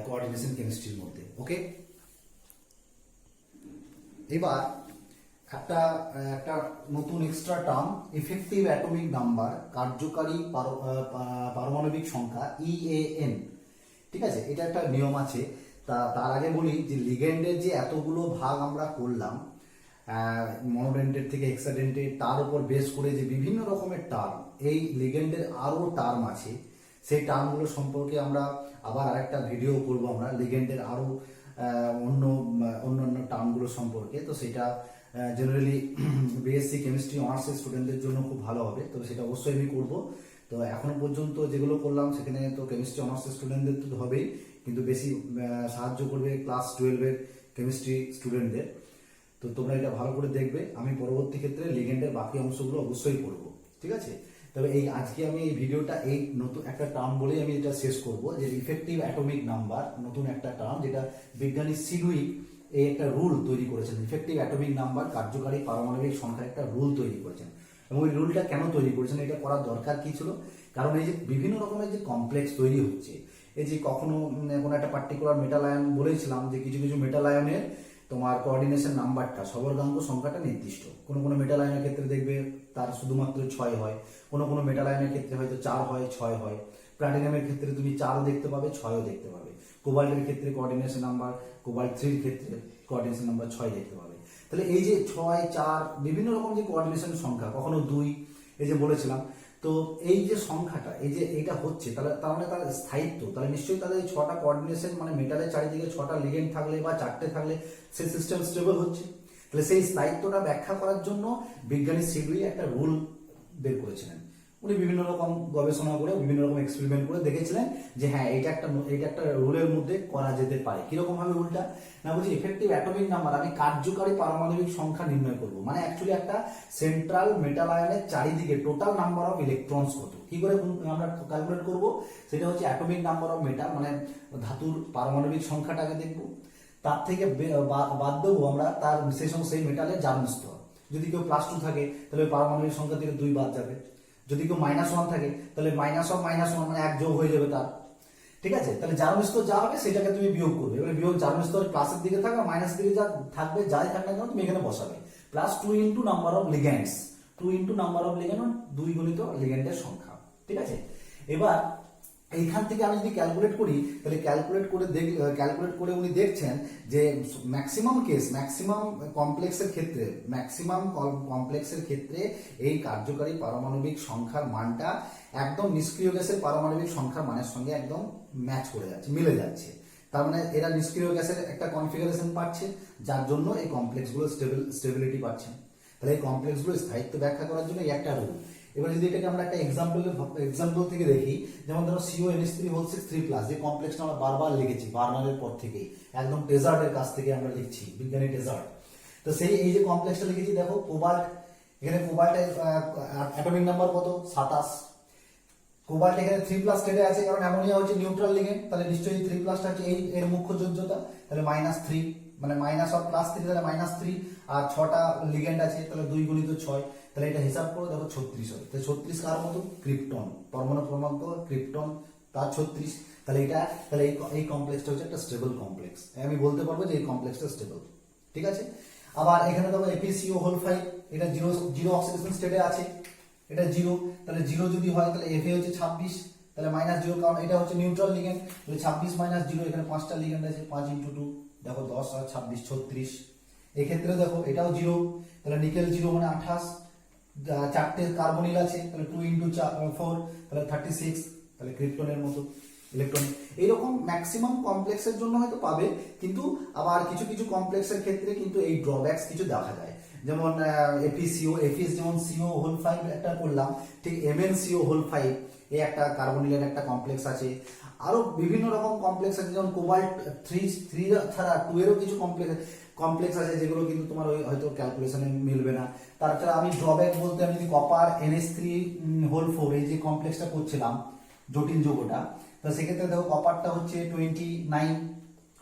কোঅর্ডিনেশন কেমিস্ট্রির মধ্যে। ওকে, এবার একটা নতুন extra term, effective atomic number, কার্যকারী পারমাণবিক সংখ্যা, EAN। ঠিক আছে, এটা একটা নিয়ম আছে। তার আগে বলি যে লিগেন্ডের যে এতগুলো ভাগ আমরা করলাম, মনোডেন্টেড থেকে হেক্সাডেন্টেড, তার উপর বেস করে যে বিভিন্ন রকমের টার্ম, এই লিগেন্ডের আরো টার্ম আছে। সেই টার্মগুলো সম্পর্কে আমরা আবার আরেকটা ভিডিও করব আমরা লিগেন্ডের আরো অন্যান্য টার্মগুলো সম্পর্কে। তো সেটা জেনারেলি বিএসসি কেমিস্ট্রি অনার্সের স্টুডেন্টদের জন্য খুব ভালো হবে, তো সেটা অবশ্যই আমি করব। তো এখনো পর্যন্ত যেগুলো করলাম সেখানে তো কেমিস্ট্রি অনার্সের স্টুডেন্টদের তো হবেই, কিন্তু বেশি সাহায্য করবে ক্লাস 12-এর কেমিস্ট্রি স্টুডেন্টদের। তো তোমরা এটা ভালো করে দেখবে। আমি পরবর্তী ক্ষেত্রে লিগেন্ডের বাকি অংশগুলো অবশ্যই করব, ঠিক আছে? তবে আজকে আমি এই ভিডিওটা এই নতুন একটা টার্ম বলেই আমি এটা শেষ করব, যে ইফেক্টিভ অ্যাটমিক নাম্বার, নতুন একটা টার্ম যেটা বিজ্ঞানী সিডুইক এই একটা রুল তৈরি করেছেন। ইফেক্টিভ অ্যাটমিক নাম্বার, কার্যকারী পারমাণবিক সংখ্যার একটা রুল তৈরি করেছেন। এবং ওই রুলটা কেন তৈরি করেছেন, এটা করার দরকার কি ছিল? কারণ এই যে বিভিন্ন রকমের যে কমপ্লেক্স তৈরি হচ্ছে, এই যে কখনো কোনো একটা পার্টিকুলার মেটাল আয়ন, বলেছিলাম যে কিছু কিছু মেটাল আয়নের তোমার কোঅর্ডিনেশন নাম্বারটা, সবর্গাঙ্ক সংখ্যাটা নির্দিষ্ট। কোনো কোনো মেটাল আয়নের ক্ষেত্রে দেখবে তার শুধুমাত্র 6 হয়, কোনো কোনো মেটাল আয়নের ক্ষেত্রে হয়তো 4 হয়, 6 হয়। প্লাটিনামের ক্ষেত্রে তুমি 4ও দেখতে পাবে, 6ও দেখতে পাবে। কোবাল্টের ক্ষেত্রে কোঅর্ডিনেশন নাম্বার, কোবাল্ট 3-র ক্ষেত্রে কোঅর্ডিনেশন নাম্বার 6 দেখতে পাবে। তাহলে এই যে 6, 4 বিভিন্ন রকম যে কোঅর্ডিনেশন সংখ্যা, কখনো 2, এই যে বলেছিলাম, তো এই যে সংখ্যাটা, এই যে এইটা হচ্ছে, তাহলে তার মানে তার স্থায়িত্ব, তাহলে নিশ্চয়ই তাদের এই 6টা কোঅর্ডিনেশন, মানে মেটালের চারিদিকে 6টা লিগেন্ড থাকলে বা 4টে থাকলে সেই সিস্টেম স্টেবল হচ্ছে। তাহলে সেই স্থায়িত্বটা ব্যাখ্যা করার জন্য বিজ্ঞানী সিডুই একটা রুল বের করেছিলেন। উনি বিভিন্ন রকম গবেষণা করে, বিভিন্ন রকম এক্সপেরিমেন্ট করে দেখেছিলেন যে হ্যাঁ, এটা একটা রুলের মধ্যে করা যেতে পারে। কিরকম ভাবে রুলটা? না, বলছি ইফেক্টিভ অ্যাটমিক নাম্বার, আমি কার্যকারী পারমাণবিক সংখ্যা নির্ণয় করব। মানে অ্যাকচুয়ালি একটা সেন্ট্রাল মেটাল আয়নের চারিদিকে টোটাল নাম্বার অফ ইলেকট্রনস কত, কি করে আমরা ক্যালকুলেট করব? সেটা হচ্ছে অ্যাটমিক নাম্বার অফ মেটাল, মানে ধাতুর পারমাণবিক সংখ্যাটাকে দেখব, তার থেকে বাদ দেবো আমরা তার সেই মেটালের জারণ স্তর। যদি কেউ +2 থাকে তাহলে পারমাণবিক সংখ্যা থেকে 2 বাদ যাবে। যদি কেউ -1 থাকে তাহলে -1 মানে 1 যোগ হয়ে যাবে তার, ঠিক আছে? তাহলে জারণ স্তর যা হবে সেটাকে তুমি বিয়োগ করবে। এবারে বিয়োগ জারণ স্তর প্লাসের দিকে থাকবে, মাইনাসের দিকে যা থাকবে, যাই থাকবে না কেন তুমি এখানে বসাবে। +2 into number of ligands, 2 into number of ligand, 2 গুণিত লিগ্যান্ডের সংখ্যা, ঠিক আছে? এবার এইখান থেকে আমি যদি ক্যালকুলেট করি, তাহলে ক্যালকুলেট করে উনি দেখছেন যে ম্যাক্সিমাম কমপ্লেক্সের ক্ষেত্রে এই কার্যকারী পারমাণবিক সংখ্যার মানটা একদম নিষ্ক্রিয় গ্যাসের পারমাণবিক সংখ্যার মানের সঙ্গে একদম ম্যাচ করে যাচ্ছে, মিলে যাচ্ছে। তার মানে এরা নিষ্ক্রিয় গ্যাসের একটা কনফিগারেশন পাচ্ছে, যার জন্য এই কমপ্লেক্সগুলো স্টেবিলিটি পাচ্ছে। তাহলে এই কমপ্লেক্সগুলো স্থায়িত্ব ব্যাখ্যা করার জন্য এই একটা রুল। এবার যদি এটাকে আমরা একটা এক্সাম্পল থেকে দেখি, যেমন ধরো CONH3 3+, যে কমপ্লেক্সটা আমরা বারবার লিখেছি বার্নারের পর থেকে, একদম টেজার্টের কাছ থেকে আমরা লিখছি, বিজ্ঞানী টেজার্ট। তো এই যে কমপ্লেক্সটা লিখেছি, দেখো কোবাল্ট, এখানে কোবাল্টের অ্যাটমিক নাম্বার কত? 27। কোবাল্ট এখানে 3+ স্টেটে আছে, কারণ অ্যামোনিয়া হচ্ছে নিউট্রাল লিগেন্ড, তাহলে নিশ্চয়ই 3+টা হচ্ছে এর মুখ্য যোজ্যতা, তাহলে -3, মানে মাইনাস অফ +3, তাহলে -3, আর 6টা লিগেন্ড আছে, তাহলে 2 গুণিত 6, তাহলে এটা হিসাব করো, দেখো 36 হবে। তাহলে 36 কার মতো? ক্রিপ্টন, পরমাণু ক্রমাঙ্ক ক্রিপ্টন তার 36। তাহলে এই কমপ্লেক্সটা হচ্ছে একটা স্টেবল কমপ্লেক্স। আমি বলতে পারবো যে এই কমপ্লেক্সটা স্টেবল, ঠিক আছে? আবার এখানে দেখো FeCO5, এটা জিরো অক্সিডেশন স্টেটে আছে, এটা 0। তাহলে 0 যদি হয় তাহলে Fa হচ্ছে 26, তাহলে -0, কারণ এটা হচ্ছে নিউট্রাল লিগেন্ড। তাহলে 26 - 0, এখানে 5টা লিগেন্ড আছে, 5 × 2, দেখো 10 আর 26 36। এক্ষেত্রে দেখো এটাও 0, তাহলে নিকেল 0 মানে 28, 4টে কার্বনিল আছে, তাহলে 2 × 4, তাহলে 36, তাহলে ক্রিপ্টনের মতো ইলেকট্রন। এইরকম ম্যাক্সিমাম কমপ্লেক্সের জন্য হয়তো পাবে, কিন্তু আবার কিছু কিছু কমপ্লেক্সের ক্ষেত্রে কিন্তু এই ড্রব্যাকস কিছু দেখা যায়। যেমন এফিস যেমন CO হোল 5 একটা করলাম, ঠিক MnCO হোল 5 এই একটা কার্বনিলের একটা কমপ্লেক্স আছে। আরো বিভিন্ন রকম কমপ্লেক্স আছে, যেমন কোবাল্ট 3 ছাড়া 2 এরও কিছু কমপ্লেক্স আছে যেগুলো কিন্তু তোমার ওই হয়তো ক্যালকুলেশনে মিলবে না। তাছাড়া আমি ড্রব্যাক বলতে আমি যদি কপার NH3 হোল 4 এই যে কমপ্লেক্সটা করছিলাম জটিল যৌগটা, তো সেক্ষেত্রে দেখো কপারটা হচ্ছে 29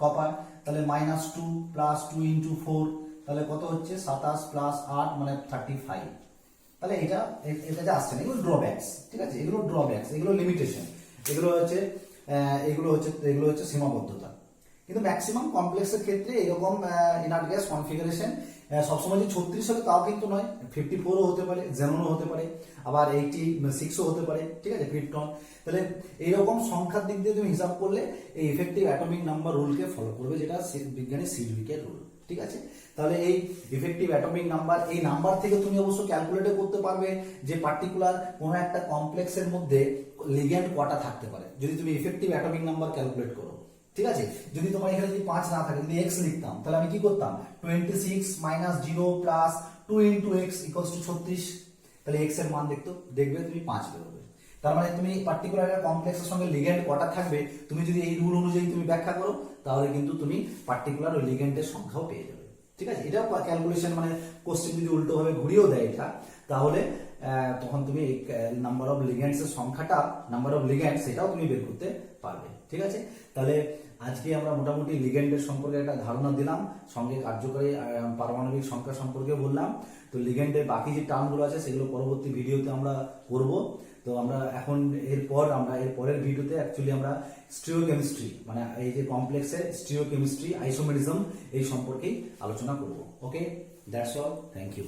কপার, তাহলে -2 প্লাস 2 ইন্টু 4 তাহলে কত হচ্ছে 27 প্লাস 8 মানে 35। তাহলে এটা যে আসছে না, এগুলো ড্রব্যাকস, ঠিক আছে, এগুলো ড্রব্যাকস, এগুলো লিমিটেশন, এগুলো হচ্ছে সীমাবদ্ধতা। কিন্তু ম্যাক্সিমাম কমপ্লেক্সের ক্ষেত্রে এরকম ইনার্ট গ্যাস কনফিগারেশন সবসময় যে 36 হবে তাও কিন্তু নয়, 54ও হতে পারে, জেননও হতে পারে, আবার 86ও হতে পারে, ঠিক আছে, ক্রিপ্টন। তাহলে এইরকম সংখ্যার দিক দিয়ে তুমি হিসাব করলে এই ইফেক্টিভ অ্যাটমিক নাম্বার রুলকে ফলো করবে, যেটা বিজ্ঞানী সিডউইকের রুল, ঠিক আছে। তাহলে এই ইফেক্টিভ অ্যাটমিক নাম্বার, এই নাম্বার থেকে তুমি অবশ্য ক্যালকুলেট করতে পারবে যে পার্টিকুলার কোনো একটা কমপ্লেক্সের মধ্যে লিগ্যান্ড কটা থাকতে পারে, যদি তুমি ইফেক্টিভ অ্যাটমিক নাম্বার ক্যালকুলেট করো, ঠিক আছে। যদি তোমার এখানে যদি 5 না থাকে, যদি x লিখতাম, তাহলে আমি কি করতাম 26 - 0 plus 2 into x equals to 36, তাহলে x এর মান দেখবে তুমি 5 বেরোবে। তার মানে তুমি পার্টিকুলার একটা কমপ্লেক্সের সঙ্গে লিগ্যান্ড কটা থাকবে, তুমি যদি এই রুল অনুযায়ী তুমি ব্যাখ্যা করো, তাহলে কিন্তু তুমি পার্টিকুলার ওই লিগ্যান্ডের সংখ্যাও পেয়ে যাবে, ঠিক আছে। এটা ক্যালকুলেশন, মানে কোশ্চেন যদি উল্টো ভাবে ঘুরিয়েও দেয় এটা, তাহলে তখন তুমি নাম্বার অফ লিগ্যান্ডস এর সংখ্যাটা, নাম্বার অফ লিগ্যান্ড সেটাও তুমি বের করতে পারবে, ঠিক আছে। তাহলে আজকে আমরা মোটামুটি লিগ্যান্ডের সম্পর্কে একটা ধারণা দিলাম, সঙ্গে কার্যকরী পারমাণবিক সংখ্যা সম্পর্কে বললাম। তো লিগ্যান্ডের বাকি যে টার্মগুলো আছে সেগুলো পরবর্তী ভিডিওতে আমরা করব। তো আমরা এখন এর পরের ভিডিওতে অ্যাকচুয়ালি আমরা স্টিরিওকেমিস্ট্রি, মানে এই যে কমপ্লেক্সের স্টিরিওকেমিস্ট্রি, আইসোমেরিজম এই সম্পর্কেই আলোচনা করব। ওকে, দ্যাটস অল, থ্যাংক ইউ।